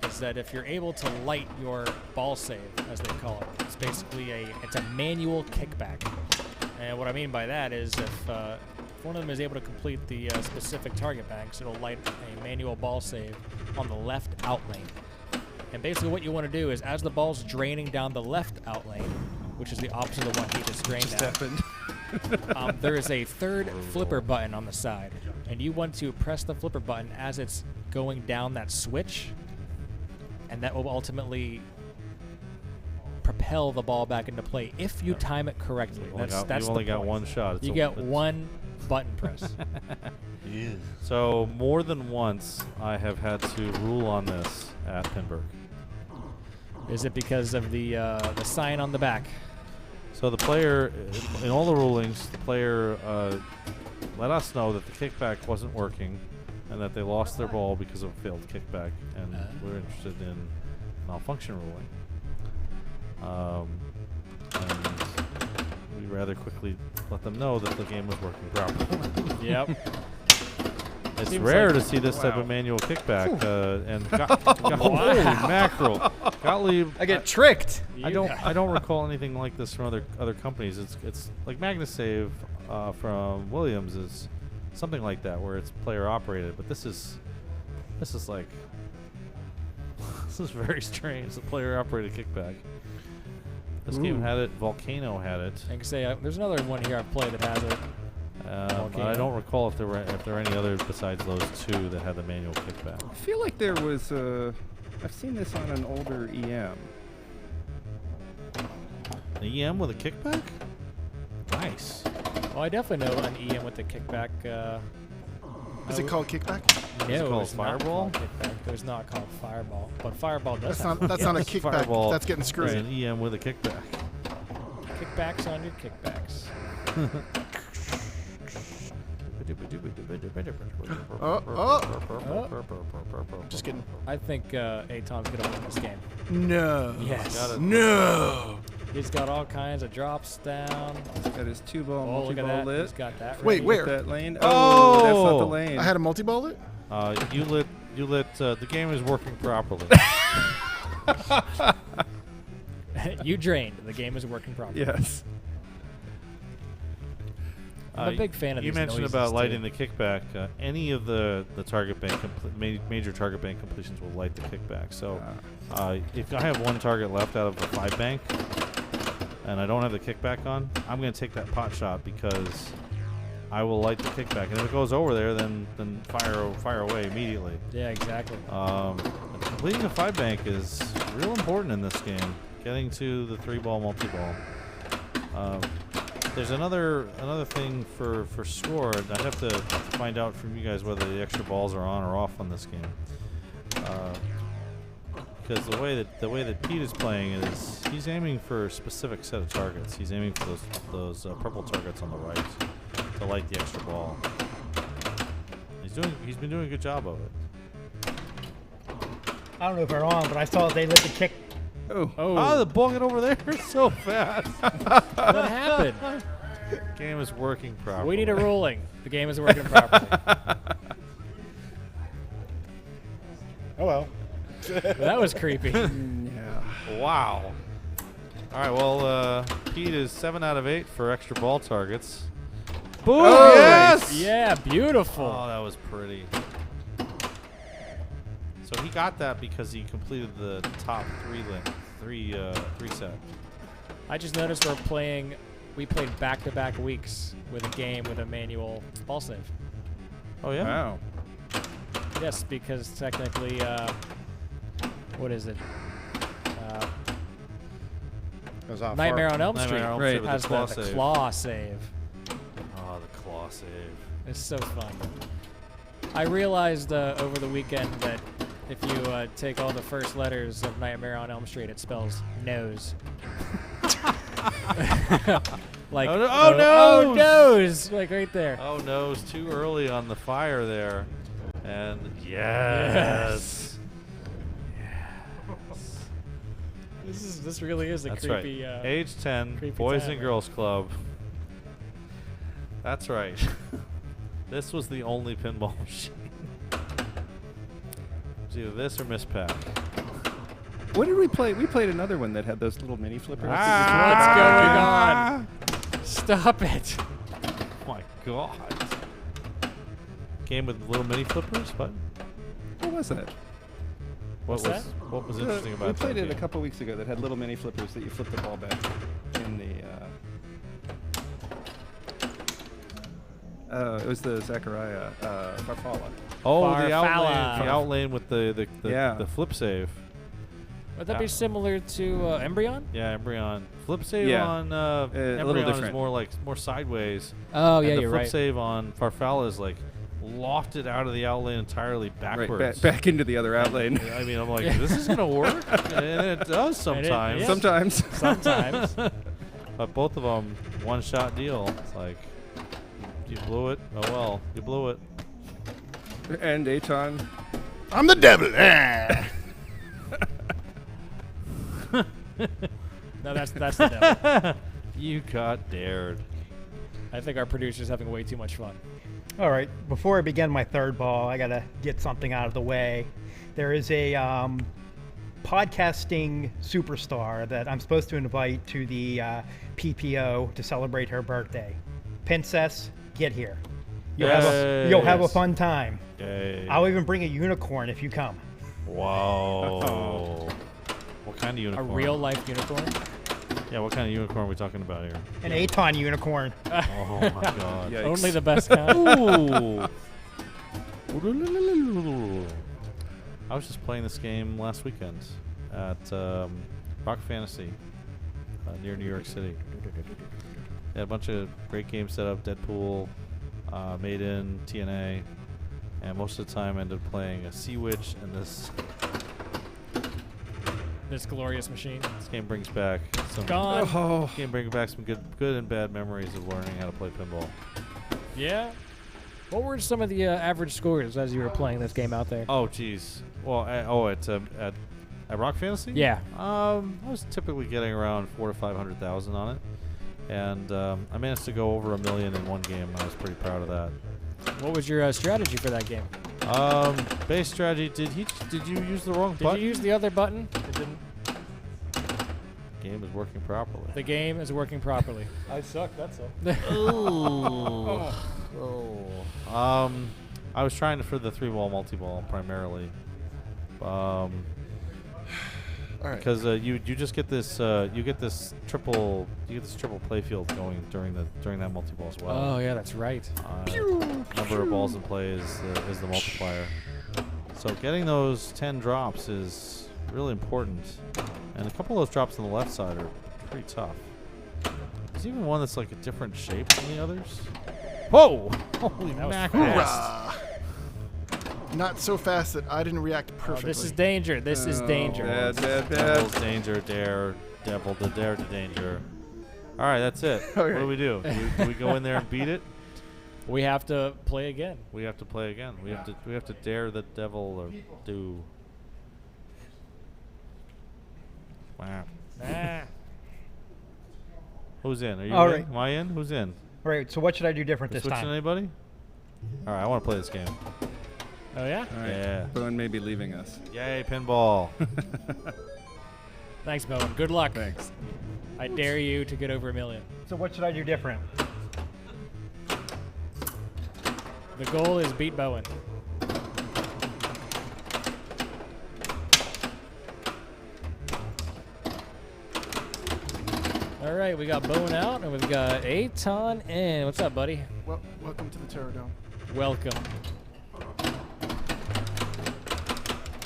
is that if you're able to light your ball save, as they call it, it's basically it's a manual kickback. And what I mean by that is if one of them is able to complete the specific target banks, it'll light a manual ball save on the left out lane. And basically what you want to do is as the ball's draining down the left out lane, which is the opposite of the one he just drained down, there is a third flipper button on the side. And you want to press the flipper button as it's going down that switch, and that will ultimately propel the ball back into play if you time it correctly. That's you only the got point. one shot. You get one button press. So more than once, I have had to rule on this at Pinburg. Is it because of the sign on the back? So the player, in all the rulings, the player let us know that the kickback wasn't working and that they lost their ball because of a failed kickback, and we're interested in malfunction ruling. And we rather quickly let them know that the game was working properly. Yep. It's Seems rare like- to see this type of manual kickback, and holy mackerel, Gottlieb. I get tricked. I don't recall anything like this from other companies. It's like MagnaSave from Williams is something like that, where it's player operated. But this is like this is very strange. It's a player operated kickback. This game had it. Volcano had it. I can say there's another one here I've played that has it. But I don't recall if there were any others besides those two that had the manual kickback. I feel like there was I've seen this on an older EM. An EM with a kickback? Nice. Oh, I definitely know an EM with the kickback. Is it called kickback? No, it called it's not Fireball? called kickback. It was not called Fireball, but Fireball does. That's not a kickback. Fireball That's getting is screwed. an EM with a kickback. Kickbacks on your kickbacks. Just kidding. I think Aton's gonna win this game. No. Yes. Got it. No. He's got all kinds of drops down. He's got his 2-ball Oh, look at multi-ball that. lit. He's got that. Wait, ready. where? That lane. Oh! Oh, that's not the lane. I had a multi-ball it? You lit. The game is working properly. You drained. The game is working properly. Yes. I'm a big fan of You these mentioned noises, about lighting too. the kickback. Any of the target bank major target bank completions will light the kickback. So if I have one target left out of the 5 bank and I don't have the kickback on, I'm going to take that pot shot because I will light the kickback. And if it goes over there, then fire away immediately. Yeah, exactly. Completing a 5 bank is real important in this game. Getting to the 3-ball multi-ball. There's another thing for score. I'd have to find out from you guys whether the extra balls are on or off on this game. Because the way that Pete is playing it is he's aiming for a specific set of targets. He's aiming for those purple targets on the right to light the extra ball. He's been doing a good job of it. I don't know if they're on, but I saw they lit the kick. Oh, the ball got over there so fast. What happened? Game is working properly. We need a ruling. The game is working properly. Oh well. That was creepy. Yeah. Wow. All right, well, Pete is 7 out of 8 for extra ball targets. Boom! Oh, Yes! Yeah, beautiful. Oh, that was pretty. So he got that because he completed the top three set. I just noticed we played back-to-back weeks with a game with a manual ball save. Oh yeah. Wow. Yes, because technically, what is it? Goes off Nightmare far. on Elm Nightmare Street on Elm Right. Street with has the claw the save. claw save. Oh, the claw save. It's so fun. I realized over the weekend that if you take all the first letters of Nightmare on Elm Street, it spells nose. Like Oh, no- oh nose, like right there. Oh no, it's too early on the fire there. And yes. This really is a That's creepy. right. Age 10, creepy Boys time, and right? Girls Club. That's right. This was the only pinball machine. It was either this or Miss Pac. What did we play? We played another one that had those little mini flippers. What's going on? Stop it. Oh my god. Game with little mini flippers? What? What was that? What's that? What was interesting about We that played it a game? couple weeks ago that had little mini flippers that you flip the ball back in the. It was the Zachariah Farfalla. Oh, the Farfalla. outlane with the Yeah. flip save. Would that be similar to Embryon? Yeah, Embryon. Flip save Yeah. on A little Embryon is different. more sideways. Oh, and yeah, the you're flip right. save on Farfalla is like lofted out of the outlane entirely backwards. Right, back into the other outlane. I mean, I'm like, this is gonna work, and it does sometimes. yeah. Sometimes. Sometimes. But both of them, one shot deal. It's like, you blew it. Oh well, you blew it. And Aton. I'm the devil. Ah. No, that's the devil. You got dared. I think our producer's having way too much fun. All right, before I begin my third ball, I gotta get something out of the way. There is a podcasting superstar that I'm supposed to invite to the PPO to celebrate her birthday. Princess, get here. You'll have a fun time. Yay. I'll even bring a unicorn if you come. Whoa. What kind of A unicorn? real life unicorn? Yeah, what kind of unicorn are we talking about here? An Aton unicorn. Oh my god. Yikes. Only the best kind. Ooh. I was just playing this game last weekend at Rock Fantasy near New York City. They had a bunch of great games set up, Deadpool, Maiden, TNA, and most of the time I ended up playing a Sea Witch and this glorious machine. This game brings back some Gone. Oh. game brings back some good and bad memories of learning how to play pinball. Yeah. What were some of the average scores as you were playing this game out there? Oh geez. Well, at Rock Fantasy? Yeah. I was typically getting around 400,000 to 500,000 on it, and I managed to go over 1 million in one game. I was pretty proud of that. What was your strategy for that game? Base strategy. Did you use the wrong Did button? you use the other button? It didn't. Game is working properly. The game is working properly. I suck. That's all. I was trying for the 3-ball multi-ball primarily. All right. Because you just get this triple playfield going during that multi-ball as well. Oh yeah, that's right. Number of balls in play is the multiplier. So getting those 10 drops is really important, and a couple of those drops on the left side are pretty tough. There's even one that's like a different shape than the others. Whoa! Holy mackerel! Hoorah. Not so fast that I didn't react Oh, perfectly. this is danger. This is danger. Devil's danger, dare, devil to dare to danger. All right, that's it. Okay. What do we do? Do we go in there and beat it? We have to play again. We have to play again. We have to dare the devil or do. Wow. Ah. Who's in? Are you All in? right. Am I in? Who's in? All right, so what should I do different We this switching time? anybody? All right, I want to play this game. Oh yeah. All right. Yeah. Bowen may be leaving us. Yay, pinball. Thanks, Bowen. Good luck. Thanks. I dare you to get over 1 million. So what should I do different? The goal is beat Bowen. All right, we got Bowen out, and we've got Aton in. What's up, buddy? Well, welcome to the Terror Dome. Welcome.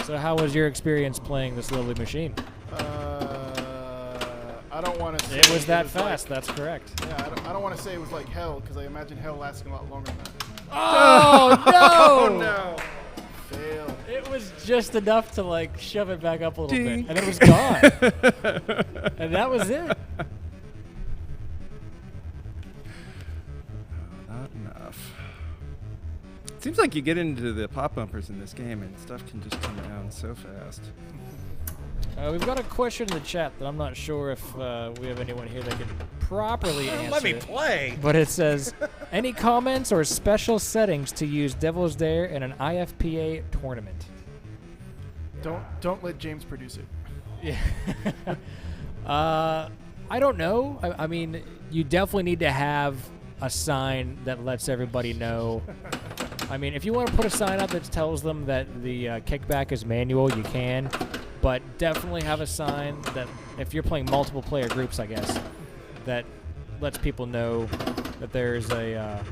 So how was your experience playing this lovely machine? I don't want to say It was that like- fast, that's correct. yeah, I don't want to say it was like hell, because I imagine hell lasting a lot longer than that. Oh, no! No. Fail. It was just enough to, like, shove it back up a little Ding. bit. And it was gone. And that was it. Not enough. Seems like you get into the pop bumpers in this game and stuff can just come down so fast. We've got a question in the chat that I'm not sure if we have anyone here that can properly answer. Let me it. play. But it says, any comments or special settings to use Devil's Dare in an IFPA tournament? Don't let James produce it. Yeah. I don't know. I mean, you definitely need to have a sign that lets everybody know. I mean, if you want to put a sign up that tells them that the kickback is manual, you can. But definitely have a sign that, if you're playing multiple player groups, I guess, that lets people know that there's a,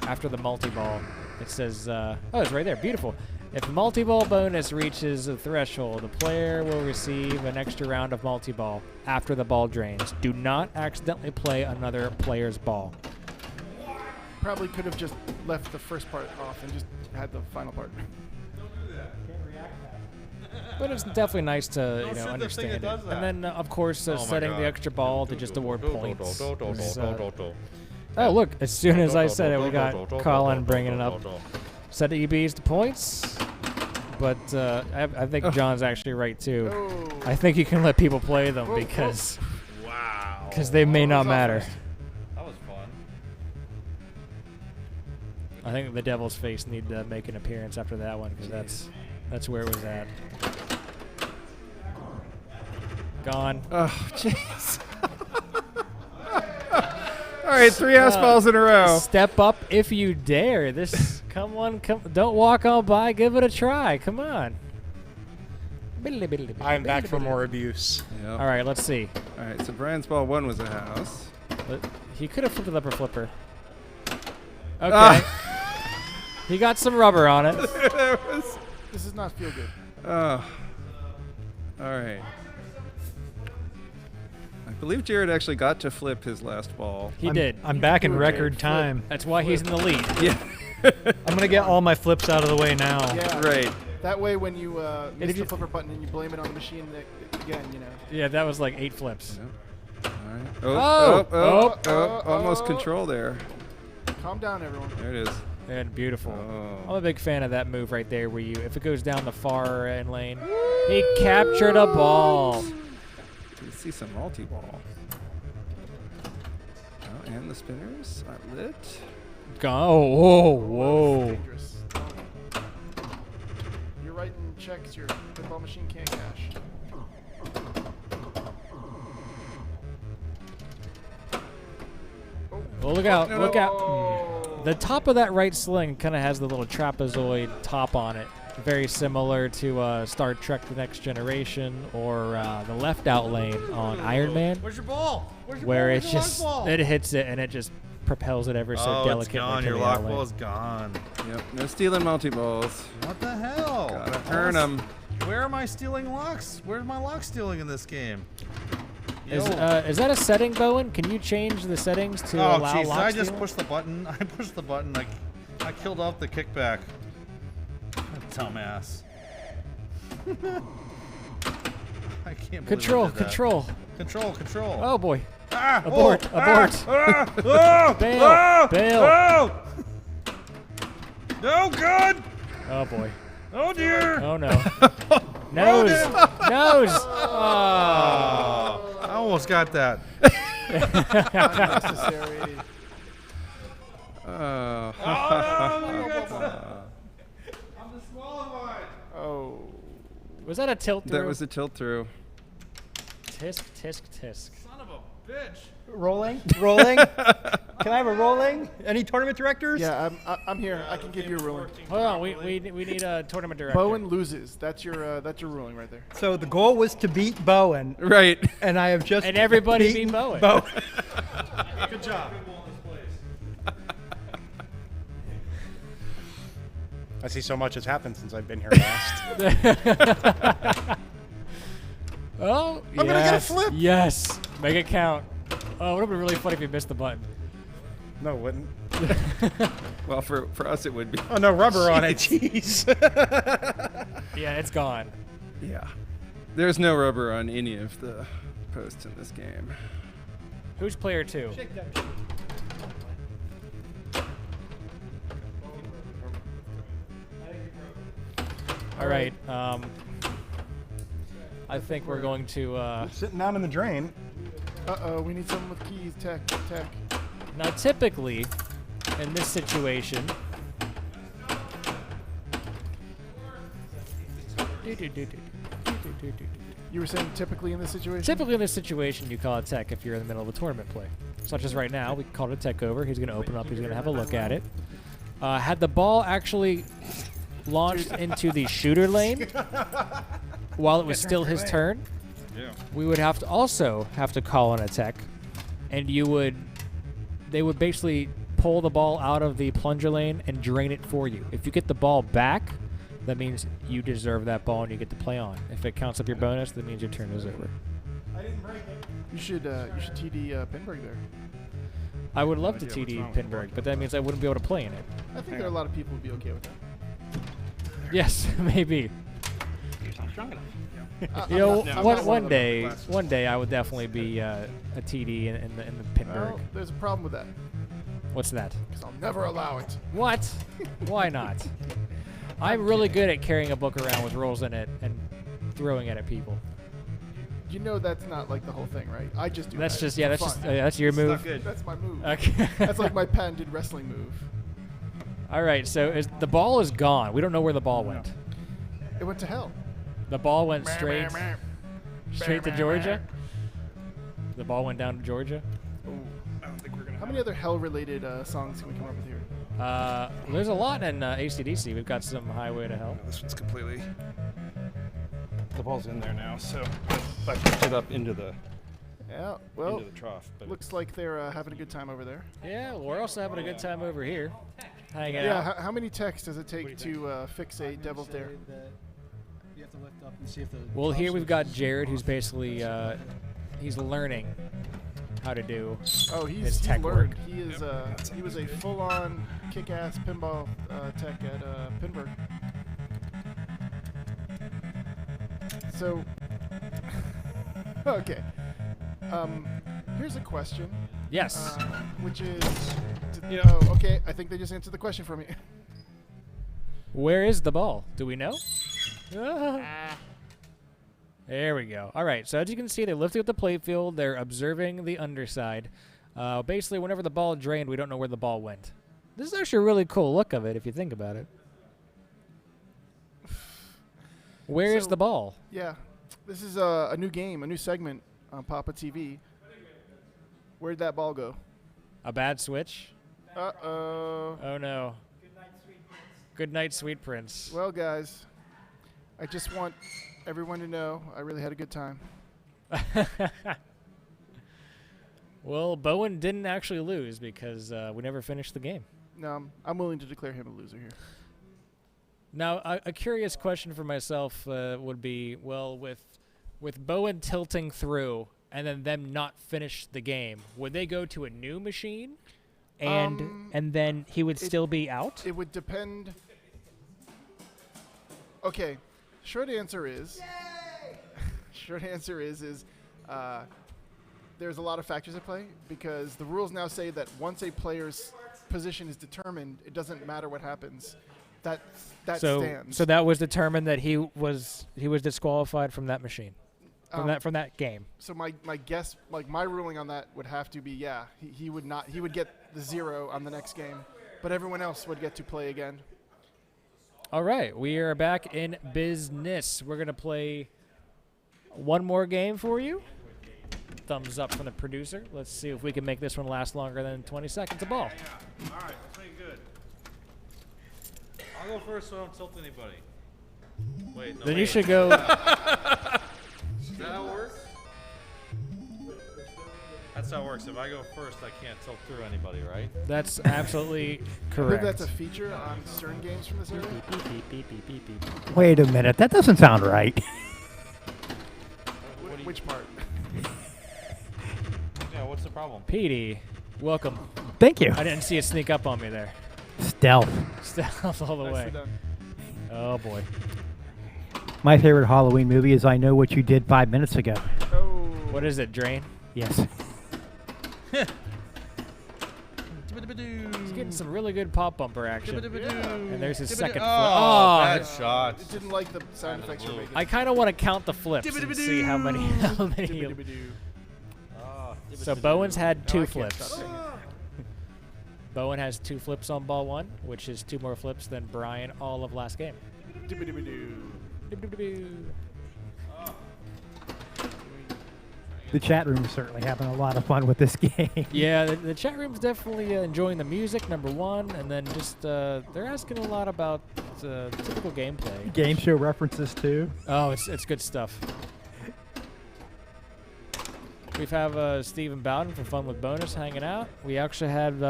after the multi-ball, it says, oh, it's right there, beautiful. If the multi-ball bonus reaches the threshold, the player will receive an extra round of multi-ball after the ball drains. Do not accidentally play another player's ball. Probably could have just left the first part off and just had the final part. But it's definitely nice to understand it. And then, of course, setting the extra ball to just award points. Oh, look, as soon as I said it, we got Colin bringing it up. Set EBs to points. But I think John's actually right, too. I think you can let people play them because they may not matter. That was fun. I think the Devil's Face need to make an appearance after that one because that's where it was at. Gone. Oh, jeez. All right, 3 ass balls in a row. Step up if you dare. Come on, don't walk on by. Give it a try. Come on. I'm back for more abuse. Yep. All right, let's see. All right, so Brian's ball 1 was a house. But he could have flipped it up or flipper. Okay. He got some rubber on it. This does not feel good. Oh. All right. I believe Jared actually got to flip his last ball. He did. I'm back in record time. That's why he's in the lead. Yeah. I'm gonna get all my flips out of the way now. Yeah. Right. That way, when you miss the flipper button and you blame it on the machine again, Yeah, that was like 8 flips. Yep. All right. Oh, almost control there. Calm down, everyone. There it is. And beautiful. Oh. I'm a big fan of that move right there where if it goes down the far end lane, he captured a ball. You see some multi-ball. Oh, and the spinners are lit. Whoa. Dangerous. You're writing checks your pinball machine can't cash. Oh, look out. No, Look no. out. The top of that right sling kind of has the little trapezoid top on it. Very similar to Star Trek The Next Generation or the left out lane on Iron Man. Where's your ball? Where it hits it and it just propels it ever so delicately. It's gone. to Your the lock out lane. ball is gone. Yep. No stealing multi-balls. What the hell? Gotta earn them. Where am I stealing locks? Where's my lock stealing in this game? Is that a setting, Bowen? Can you change the settings to Oh, allow jeez. lock I just stealing? pushed the button. I pushed the button. I killed off the kickback. Dumbass. I can't believe Control, I did that. Control. Oh boy. Ah, Abort, oh, abort. Ah, ah, Bail, ah, bail. ah. No good. Oh boy. Oh dear. Oh no. Nose. Nose. Oh. I almost got that. Unnecessary. I'm disqualified. Oh. Was that a tilt through? That was a tilt through. Tisk, tisk, tisk. Son of a bitch. Rolling? Can I have a rolling? Any tournament directors? Yeah, I'm here. I can give you a ruling. Hold on, we need a tournament director. Bowen loses. That's your ruling right there. So the goal was to beat Bowen, Right. and I have just And everybody beaten beat Bowen. Good job. I see so much has happened since I've been here last. Oh, I'm gonna get a flip. Yes, make it count. Oh, it would have been really funny if you missed the button. No, it wouldn't. Well, for us it would be. Oh, no rubber on it. Jeez. Yeah, it's gone. Yeah. There's no rubber on any of the posts in this game. Who's player 2? All right. I think we're going to. Sitting down in the drain. Uh-oh, we need someone with keys. Tech. Now, typically, in this situation, You were saying typically in this situation? typically in this situation, you call a tech if you're in the middle of a tournament play. Such as right now, we called a tech over. He's going to open up. He's going to have a look at it. Had the ball actually launched into the shooter lane while it was still his turn, we would have to call on a tech, and they would basically pull the ball out of the plunger lane and drain it for you. If you get the ball back, that means you deserve that ball and you get to play on. If it counts up your bonus, that means your turn is over. I didn't break it. You should TD Pinberg there. I would love to TD Pinberg, but that means I wouldn't be able to play in it. I think there are a lot of people who'd be okay with that. Yes, maybe. You're not strong enough. You know, I'm not one day classes. I would definitely be a TD in the Pinberg. Well, there's a problem with that. What's that? Because I'll never allow it. What? Why not? I'm really good at carrying a book around with rolls in it and throwing it at people. You know that's not like the whole thing, right? I just do That's that. just It's fun. that's your move. That's my move. Okay. That's like my patented wrestling move. All right, so the ball is gone. We don't know where the ball went. It went to hell. The ball went straight to Georgia. The ball went down to Georgia. I don't think we're gonna. How many other hell-related songs can we come up with here? There's a lot in AC/DC. We've got some Highway to Hell. This one's completely. The ball's in there now, so if I pushed it up into the into the trough. But looks like they're having a good time over there. Yeah, we're also having a good time over here. Hanging out. Yeah, how many texts does it take to fix a Devil's Dare? You have to lift up and see if the. Well, here we've got Jared, who's basically he's learning how to do his tech work. learned. He is he was a full-on kick-ass pinball tech at Pinberg. So, okay. Here's a question. Yes. Which is, oh, okay. I think they just answered the question for me. Where is the ball? Do we know? There we go. All right. So as you can see, they're lifting up the playfield. They're observing the underside. Basically, whenever the ball drained, we don't know where the ball went. This is actually a really cool look of it, if you think about it. Where is the ball? Yeah, this is a new game, a new segment on PAPAtv. Where'd that ball go? A bad switch? Uh-oh. Oh, no. Good night, sweet prince. Well, guys, I just want everyone to know I really had a good time. Well, Bowen didn't actually lose because we never finished the game. No, I'm willing to declare him a loser here. Now, a curious question for myself would be, well, with Bowen tilting through and then them not finish the game, would they go to a new machine and then he would still be out? It would depend. Okay, short answer is there's a lot of factors at play because the rules now say that once a player's position is determined, it doesn't matter what happens. That stands. So that was determined that he was disqualified from that machine, from that game. So my guess, like my ruling on that would have to be, he would not. He would get the 0 on the next game, but everyone else would get to play again. All right, we are back in business. We're gonna play one more game for you. Thumbs up from the producer. Let's see if we can make this one last longer than 20 seconds. A ball. Yeah. All right, let's make it good. I'll go first so I don't tilt anybody. Wait, no. Then you should go. Is that how it works? That's how it works. If I go first, I can't tilt through anybody, right? That's absolutely I correct. believe that's a feature on certain games from this era. Wait a minute, that doesn't sound right. Which part? Yeah, what's the problem? Petey, welcome. Thank you. I didn't see it sneak up on me there. Stealth. Stealth all the Nicely way. done. Oh boy. My favorite Halloween movie is I Know What You Did 5 Minutes Ago. Oh. What is it, Drain? Yes. He's getting some really good pop bumper action. And there's his second flip. Oh, Oh, bad shot. I didn't like the sound effects you're making. I kind of want to count the flips and see how many. So Bowen's had 2 flips. Bowen has 2 flips on ball 1, which is 2 more flips than Brian all of last game. The chat room is certainly having a lot of fun with this game. Yeah, the chat room's definitely enjoying the music, number 1, and then just they're asking a lot about typical gameplay. Game show references too. Oh, it's good stuff. We have Stephen Bowden from Fun with Bonus hanging out. We actually had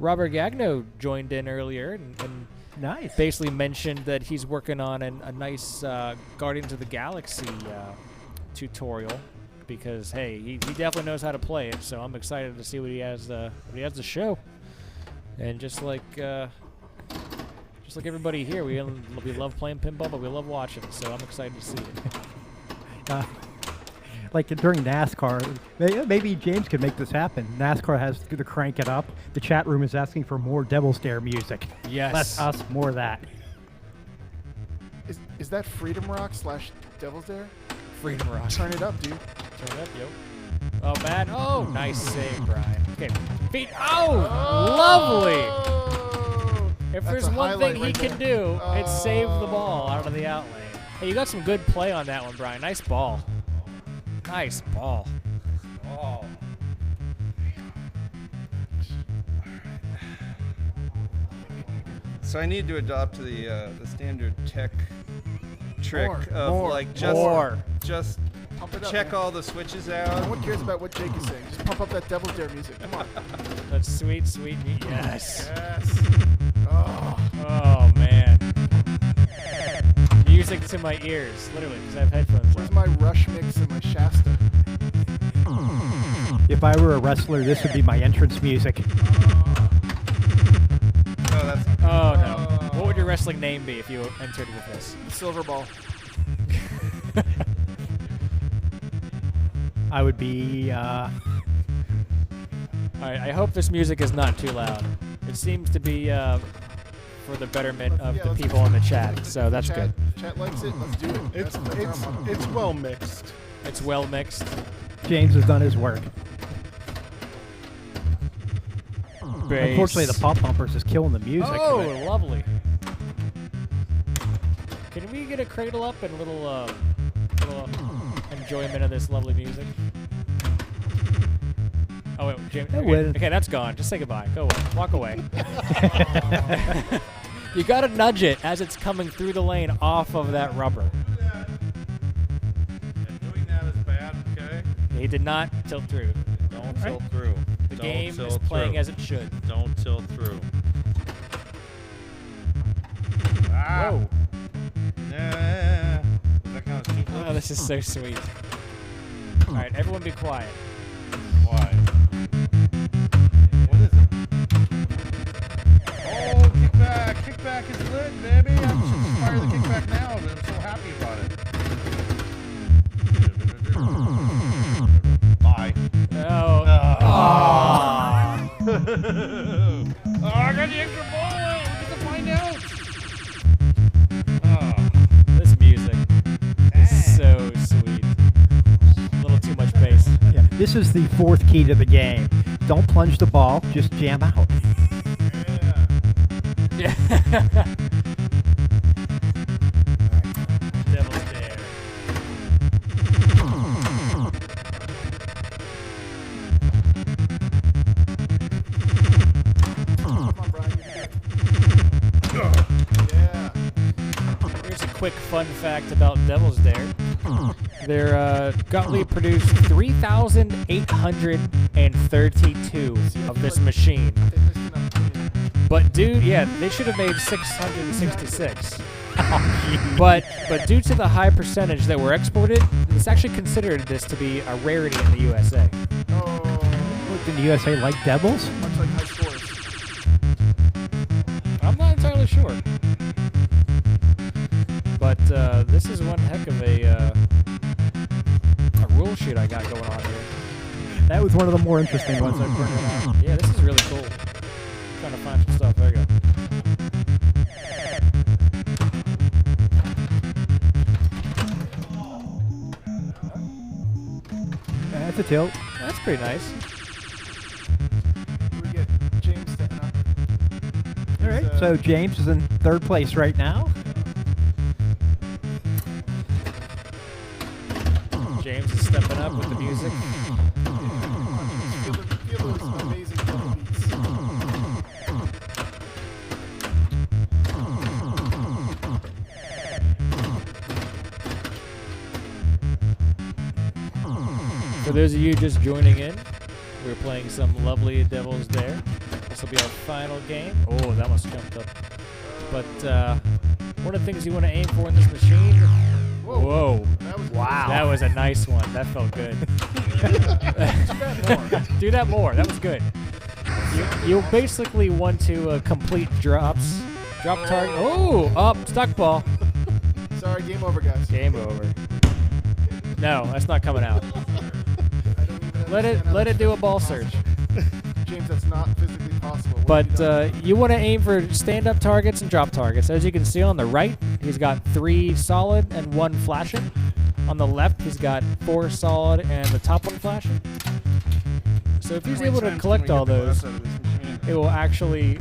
Robert Gagno joined in earlier and Nice. basically mentioned that he's working on a nice Guardians of the Galaxy tutorial because, hey, he definitely knows how to play it, so I'm excited to see what he has to show. And just like everybody here, we love playing pinball, but we love watching, so I'm excited to see it. Like during NASCAR, maybe James could make this happen. NASCAR has to crank it up. The chat room is asking for more Devil's Dare music. Yes. Less us, more of that. Is that Freedom Rock / Devil's Dare? Freedom Rock. Turn it up, dude. Turn it up, yo. Oh, man. Oh, nice save, Brian. Okay, feet. Oh, lovely. If there's one thing he can do, it's save the ball out of the outlane. Hey, you got some good play on that one, Brian. Nice ball. Nice ball. Oh. So I need to adopt the standard tech trick of more, like just Pump it up, check man. all the switches No out. one cares about what Jake is saying. Just pump up that Devil's Dare music. Come on. That's sweet, sweet. Yes. Yes. Oh. Oh, man. Music to my ears, literally, because I have headphones Where's on. my Rush mix and my Shasta? If I were a wrestler, this would be my entrance music. No, that's Oh, no. What would your wrestling name be if you entered with this? Silver Ball. I would be, All right, I hope this music is not too loud. It seems to be for the betterment of the let's- people in the chat, so that's chat, good. Chat likes it. Let's do it. It's well mixed. It's well mixed. James has done his work. Bass. Unfortunately, the pop bumpers is killing the music. Oh, but lovely. Can we get a cradle up and a little enjoyment of this lovely music? Oh, wait, James. Okay, that's gone. Just say goodbye. Go away. Walk away. You gotta nudge it as it's coming through the lane off of that rubber. Doing that is bad, okay? He did not tilt through. Don't tilt through. The game is playing as it should. Don't tilt through. Whoa. Nah. Does that count as 2 flips? Oh, this is so sweet. All right, everyone be quiet. Why? What is it? Oh, kickback. Kickback is lit, baby. I should fire the kickback now, but I'm so happy about it. Bye. Oh. Oh, I got the extra ball. We get to find out. Oh. This music is so sweet. A little too much bass. yeah, this is the fourth key to the game. Don't plunge the ball, just jam out. Yeah. Devil's Dare. Come on, Brian. Yeah. Here's a quick fun fact about Devil's Dare. Their Gottlieb produced 3,832 of this machine. They missed an opportunity. But they should have made 666. But due to the high percentage that were exported, it's actually considered this to be a rarity in the USA. Oh. Look, in the USA like Devils? Much like high scores. I'm not entirely sure. But this is one heck of a rule sheet I got going on here. That was one of the more interesting ones I printed out. Yeah, this is really cool. trying to find some stuff. There you go. That's a tilt. That's pretty nice. We get James stepping up. All right. He's, So James is in third place right now. James is stepping up with the music. feel those amazing double beats. For those of you just joining in, we're playing some lovely Devil's Dare. This will be our final game. Oh, that must have jumped up. But one of the things you want to aim for in this machine. Whoa. That was Wow. That was a nice one. That felt good. Do that more. That was good. You'll basically want to complete drops. Drop target. Oh, up. Stuck ball. Sorry, game over, guys. Game over. No, that's not coming out. I don't even Let understand how it do a that's ball possible. search. James, that's not physically possible. What have you done? But you want to aim for stand-up targets and drop targets. As you can see on the right, he's got 3 solid and 1 flashing. On the left, he's got 4 solid and the top one flashing. So if he's able to collect all those, it will actually,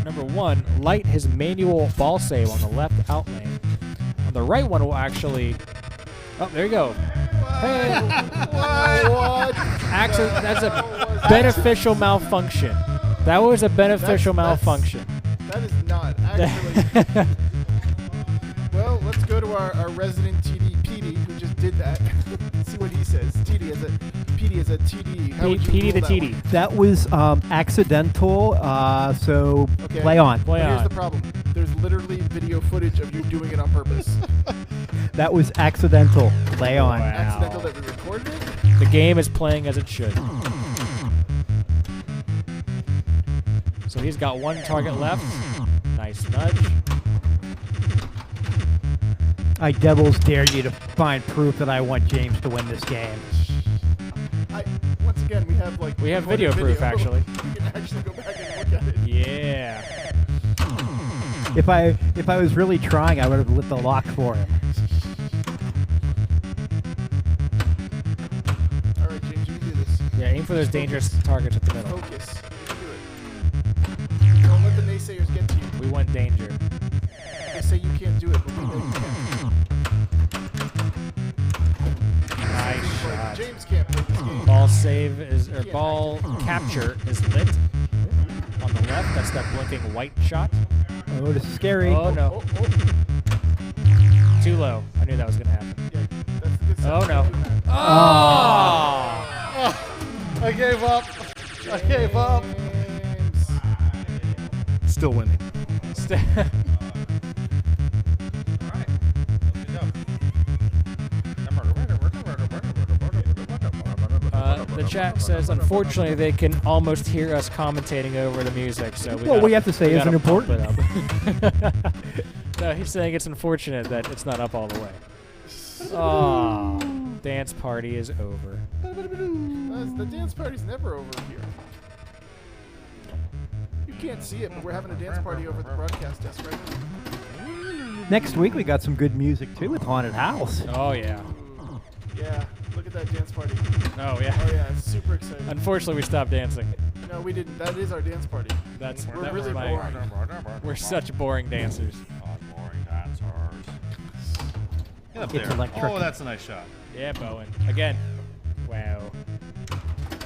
number 1, light his manual ball save on the left out lane. On the right one will actually... Oh, there you go. Hey. What? Actually, that's a beneficial malfunction. That was a beneficial malfunction. That is not actually. Well, let's go to our resident TD, Petey, who just did that. See what he says. PD as a TD. How would you PD rule the that TD. one? That was accidental. So Okay. play on. Play But here's on. the problem. There's literally video footage of you doing it on purpose. That was accidental. Play on. Wow. Accidental that we recorded it. The game is playing as it should. So he's got 1 target left. Nice nudge. I devils dare you to find proof that I want James to win this game. Once again, we have like We have recorded video proof, actually. You can actually go back and look at it. Yeah. If I was really trying, I would have lit the lock for him. All right, James, you can do this. Yeah, aim for those dangerous targets at the middle. Focus. You can do it. Don't let the naysayers get to you. We want danger. They say you can't do it, but we know you can. Nice shot. James can't play this game. Ball save is, or ball capture is lit. On the left, that's that blinking white shot. Oh, this is scary. Oh no. Too low. I knew that was gonna happen. Yeah, that's the good Oh stuff. no. Oh! I gave up. I gave up. James. Still winning. The chat says, unfortunately, they can almost hear us commentating over the music. So We have to say isn't important. No, he's saying it's unfortunate that it's not up all the way. Oh, dance party is over. The dance party's never over here. You can't see it, but we're having a dance party over at the broadcast desk right now. Next week we got some good music too with Haunted House. Oh yeah. Yeah, look at that dance party. Oh yeah. Oh yeah, it's super exciting. Unfortunately, we stopped dancing. No, we didn't. That is our dance party. That We're was really my- boring. We're such boring dancers. Boring dancers. Get up It's there. electric. Oh, that's a nice shot. Yeah, Bowen. Again. Wow.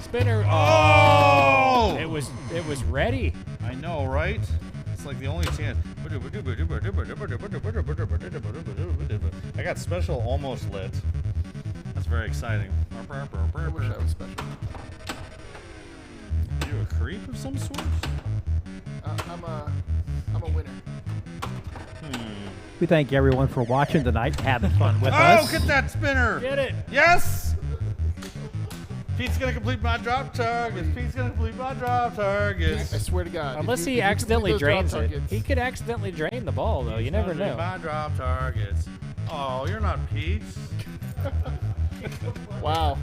Spinner. Oh! It was ready. I know, right? It's like the only chance. I got special almost lit. That's very exciting. I wish I was special. You a creep of some sort? I'm a winner. We thank everyone for watching tonight, having fun with Oh, us. get that spinner! Get it. Yes! Pete's gonna complete my drop targets. Pete's gonna complete my drop targets. I swear to God. Unless if you he complete accidentally those drop drains it. targets- He could accidentally drain the ball, though. You never Complete know. My drop targets. Oh, you're not Pete. Wow.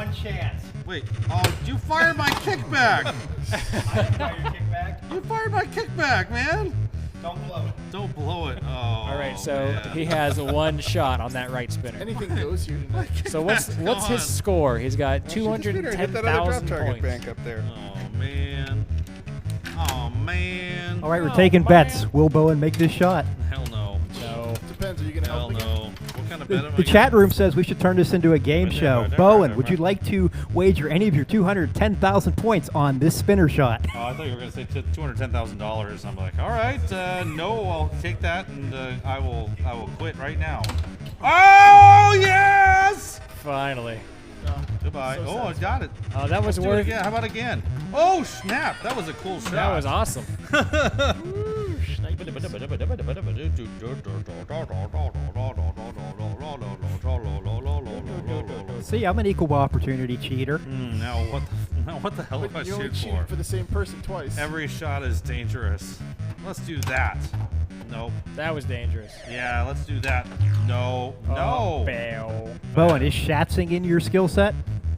one chance. Wait. Oh, you fired my kickback. I didn't fire your kickback. You fired my kickback, man. Don't blow it. Don't blow it. Oh. All right, so man. he has one shot on that right spinner. Anything goes here tonight. So what's his score? He's got Hit that other drop 210,000 target points. bank up there. Oh man. Oh man. All right, we're taking bets. Will Bowen make this shot? Hell no. No. Depends. Are you gonna Hell help? no. What kind of bet am I The chat room says we should turn this into a game Right there, show. right there, Bowen, right there, would you right. like to wager any of your 210,000 points on this spinner shot? Oh, I thought you were going to say $210,000. I'm like, all right, no, I'll take that, and I will quit right now. Oh yes! Finally. Goodbye. So Oh, I satisfying. got it. Oh, that was Let's do it worth. again. How about again? Oh snap! That was a cool shot. That was awesome. See, I'm an equal opportunity cheater. Now what the hell do I But you only shoot cheated for? for the same person twice. Every shot is dangerous. Let's do that. Nope. That was dangerous. Yeah, let's do that. No. Oh, No. bail. Bowen, is shatzing in your skill set?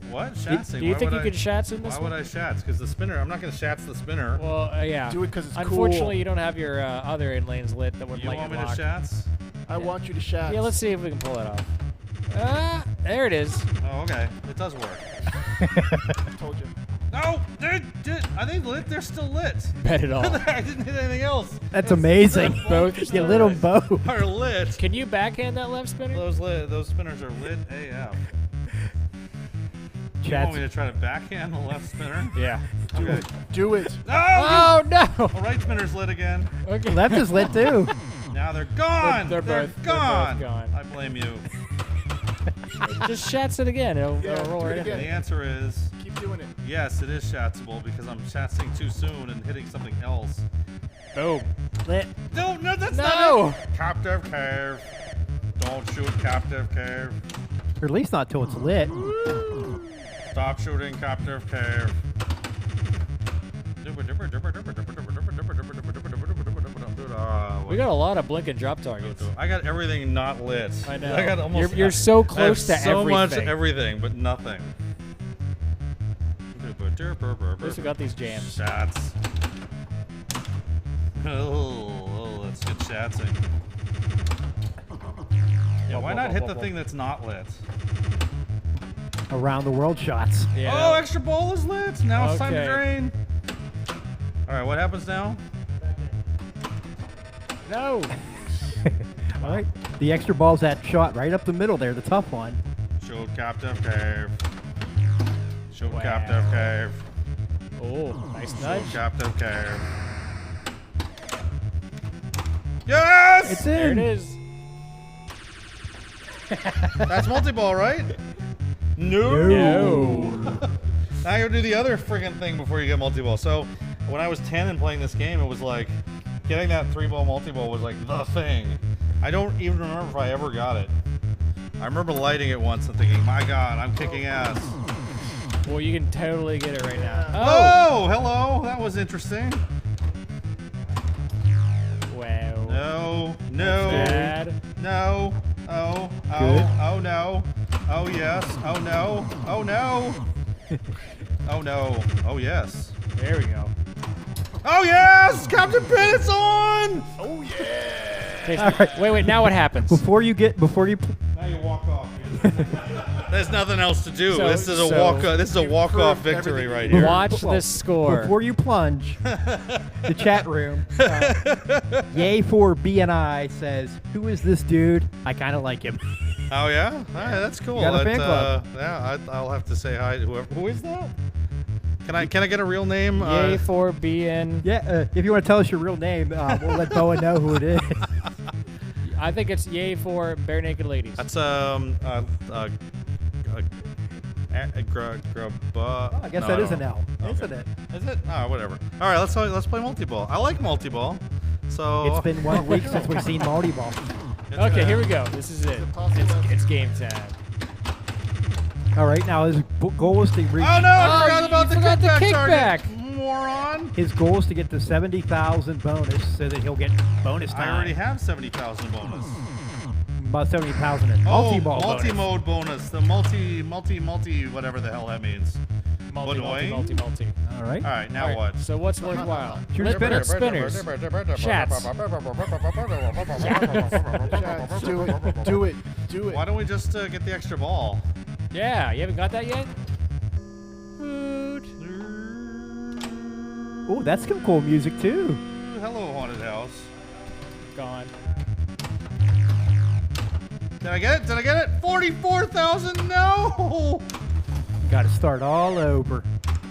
What? Do Shatzing? you Why think would you could shats in this Why one? would I shats? Because the spinner, I'm not going to shats the spinner. Well, yeah. Do it because it's Unfortunately, cool. you don't have your other in lanes lit that would You light want your me to lock. shats? I want you to shout. Yeah, let's see if we can pull it off. There it is. Oh, okay. It does work. Told you. No! Are they lit? They're still lit. Bet it all. I didn't hit anything else. That's amazing. Both You lit them both. Are lit. Can you backhand that left spinner? Those spinners are lit AF. You want me to try to backhand the left spinner? Yeah. Okay. Do it. No! Oh no! The right spinner's lit again. Okay. Left is lit too. Now they're gone. They're both gone. gone. I blame you. Just shats it again. It'll roll do right it in. again. The answer is Keep doing it. yes, it is shatsable because I'm shatsing too soon and hitting something else. Boom. Lit. No, that's No! not it. Captive curve. Don't shoot captive curve. Or at least not till it's lit. Stop shooting captive curve. We got a lot of blink and drop targets. I got everything not lit. I know. I got almost. You're so close I have to so much everything. everything, but nothing. At least we got these jams. Shots. Oh, let's get shatsing. Yeah, why not hit the thing that's not lit? Around the world shots. Yeah. Oh, extra ball is lit. Now it's time to Okay. drain. All right, what happens now? No. All right. The extra ball's that shot right up the middle there, the tough one. Shoot captive curve. Shoot Wow. captive curve. Oh, nice Shoot nudge. captive curve. Yes! It's There in. it is. That's multi-ball, right? No. No. Now you do the other friggin' thing before you get multi-ball. So when I was 10 and playing this game, it was like getting that 3-ball multi-ball was like the thing. I don't even remember if I ever got it. I remember lighting it once and thinking, my God, I'm kicking ass. Well, you can totally get it right now. Oh, hello. That was interesting. Wow. No, no, Bad. no. Oh, oh, Good. oh no. Oh yes. Oh no. Oh no. Oh no. Oh yes. There we go. Oh yes! Captain Bennett's on! Oh yeah. Okay, All right. wait. Now what happens? Before you Now you walk off. There's nothing else to do. So- this is a so walk. This is a walk-off proved victory everything right you here. Watch Well, this score. Before you plunge, the chat room, Yay for BNI says, "Who is this dude? I kind of like him." Oh yeah, all right, that's cool. You got a fan club. Yeah, I'll have to say hi to whoever. Who is that? Can I get a real name? Yay for being. Yeah, if you want to tell us your real name, we'll let Bowen know who it is. I think it's yay for bare naked ladies. That's I guess that is an L, isn't it? Is it? Oh, whatever. All right, let's play multi-ball. I like multi-ball. So It's been 1 week since we've seen multi-ball. Okay, here we go. This is it. It's game time. All right, now his goal is to reach. Oh no! I Oh, forgot you about the forgot the kickback kickback. target. Moron! His goal is to get to 70,000 bonus so that he'll get bonus I time. already have 70,000 bonus. about 70,000 in multi-ball bonus. multi-mode bonus. The multi, whatever the hell that means. Multi. All All right. right, now All right, what? So what's worthwhile? Shoot Lit spinners. Spinners. Chats. Chats, do it. Do it. Do it. Why don't we just get the extra ball? Yeah, you haven't got that yet? Oh, that's some cool music too. Hello, haunted house. Gone. Did I get it? Did I get it? 44,000? No! Got to start all over.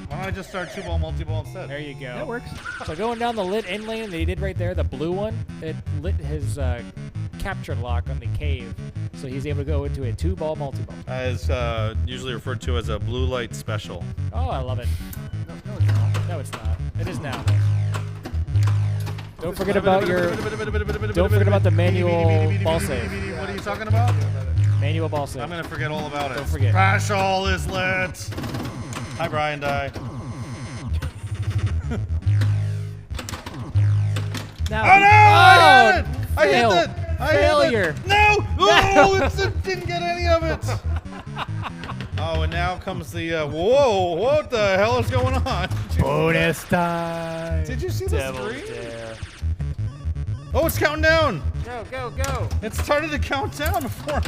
Why don't I just start 2-ball multi-ball instead? There you go. That works. So going down the lit in lane that he did right there, the blue one, it lit his capture lock on the cave. So he's able to go into a 2-ball multi-ball. As usually referred to as a blue light special. Oh, I love it. No, it's not. It is now. Don't forget about the manual ball save. What are you talking about? Manual ball save. I'm gonna forget all about it. Don't forget. Special is lit. Hi, Brian Dye. Now, Oh no! I hit it! I hit fail. it! I Failure. hit it! No! Oh, it didn't get any of it. Oh, and now comes the whoa! What the hell is going on? bonus time. Did you see the Devil screen? dare. Oh, it's counting down. Go. It started to count down before.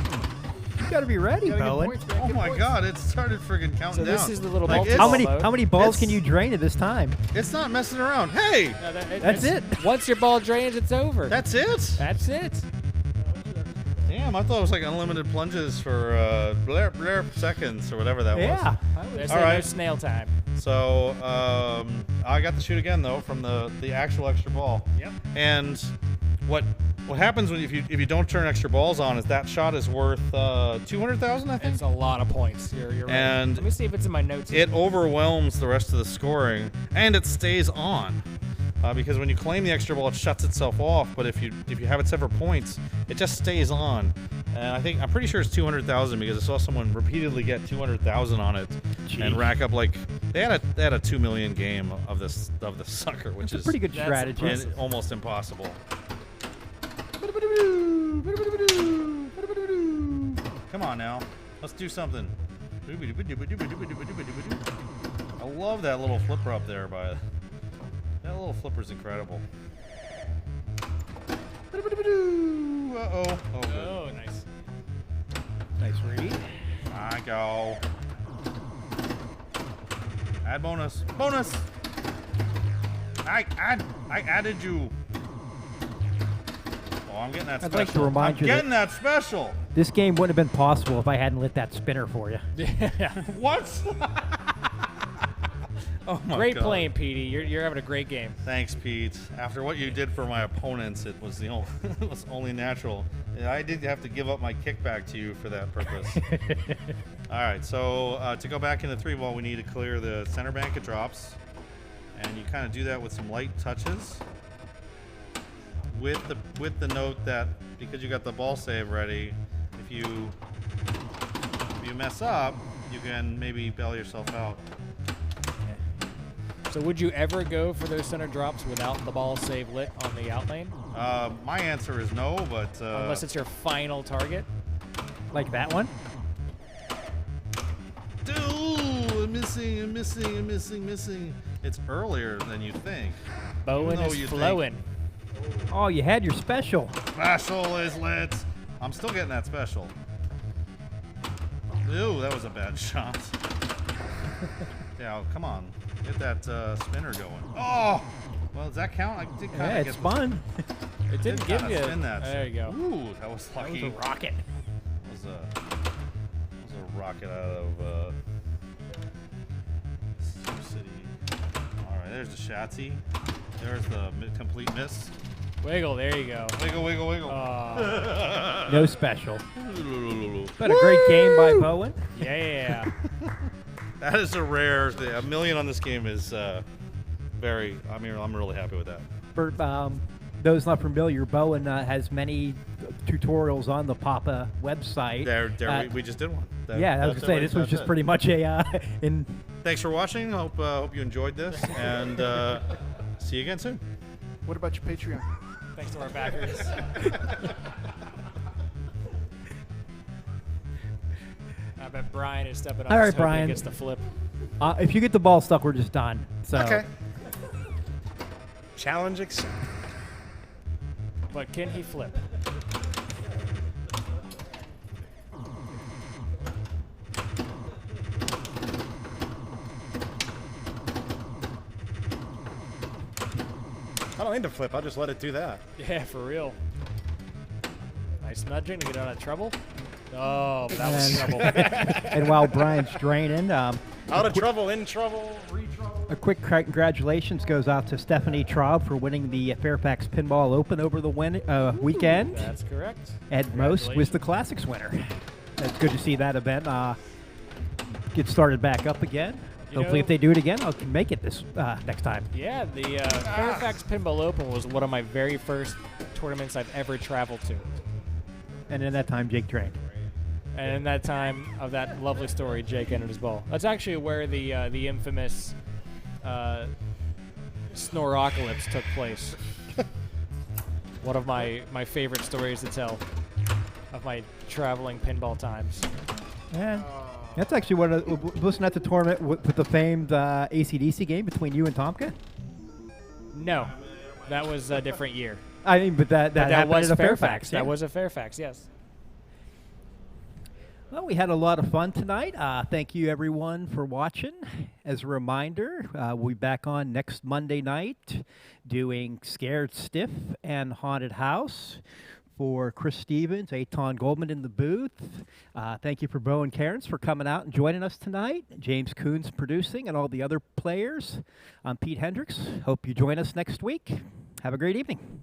You got to be ready, Bowen. Oh my God! It started friggin' counting So this down. is the little Like, multi-ball How many balls It's- can you drain at this time? It's not messing around. Hey, No, That's it. Once your ball drains, it's over. that's it. That's it. Damn, I thought it was like unlimited plunges for blurp seconds or whatever that was. Yeah. There's All no right. snail time. So I got to shoot again though from the actual extra ball. Yep. And what happens when if you don't turn extra balls on is that shot is worth 200,000, I think. It's a lot of points. You're right. And Let me see if it's in my notes. It overwhelms the rest of the scoring, and it stays on. Because when you claim the extra ball, it shuts itself off. But if you have it set for points, it just stays on. And I'm pretty sure it's 200,000 because I saw someone repeatedly get 200,000 on it and rack up like they had a 2 million game of the sucker, which That's a is pretty good strategy. almost impossible. Come on now, let's do something. I love that little flipper up there, that little flipper's incredible. Uh-oh. Oh, good. Oh, nice. Nice read. I go. Add bonus. Bonus! I added you. Oh, I'm getting that special. I'd like to remind you that- getting that special. This game wouldn't have been possible if I hadn't lit that spinner for you. Yeah. What? Oh my Great God. playing, Petey. You're having a great game. Thanks, Pete. After what you did for my opponents, it was it was only natural. I did have to give up my kickback to you for that purpose. All right, so to go back into 3-ball, we need to clear the center bank of drops, and you kind of do that with some light touches. With the note that because you got the ball save ready, if you mess up, you can maybe bail yourself out. So would you ever go for those center drops without the ball save lit on the out lane? My answer is no, but Unless it's your final target? Like that one? Dude, I'm missing. It's earlier than you think. Bowen Even though is you flowing. Oh, you had your special. Special is lit. I'm still getting that special. Ew, that was a bad shot. Yeah, come on. Get that spinner going. Oh! Well, does that count? I did kind of Yeah, it's fun. It didn't give you. Spin that. There you go. Ooh, that was lucky. That was a rocket. That was a rocket out of Sioux City. All right, there's the Shatsy. There's the complete miss. Wiggle, there you go. Wiggle, wiggle, wiggle. No special. But a great game by Bowen. Yeah. That is a rare. A million on this game is very. I mean, I'm really happy with that. For those not familiar, Bowen has many tutorials on the Papa website. We just did one. I was gonna say this was just pretty much a in. Thanks for watching. Hope you enjoyed this, and see you again soon. What about your Patreon? Thanks to our backers. I bet Brian is stepping up. All right, just hoping he Brian. gets the flip. If you get the ball stuck, we're just done. So. Okay. Challenge accepted. But can he flip? I don't need to flip. I'll just let it do that. Yeah, for real. Nice nudging to get out of trouble. Oh, but that was trouble. And while Brian's draining, Out of trouble, in trouble, re-trouble. a quick congratulations goes out to Stephanie Traub for winning the Fairfax Pinball Open over the weekend. That's correct. Ed Most was the Classics winner. It's good to see that event get started back up again. You Hopefully, know- if they do it again, I'll make it this next time. Yeah, the Fairfax Pinball Open was one of my very first tournaments I've ever traveled to. And in that time, Jake trained. And in that time of that lovely story, Jake entered his ball. That's actually where the infamous Snorocalypse took place. One of my favorite stories to tell of my traveling pinball times. And that's actually wasn't that the tournament with the famed AC/DC game between you and Tomka? No, that was a different year. I mean, but that happened was at a Fairfax. yeah. That was a Fairfax, yes. Well, we had a lot of fun tonight. Thank you, everyone, for watching. As a reminder, we'll be back on next Monday night doing Scared Stiff and Haunted House for Chris Stevens, Eitan Goldman in the booth. Thank you for Bo and Cairns for coming out and joining us tonight. James Coons producing and all the other players. I'm Pete Hendricks. Hope you join us next week. Have a great evening.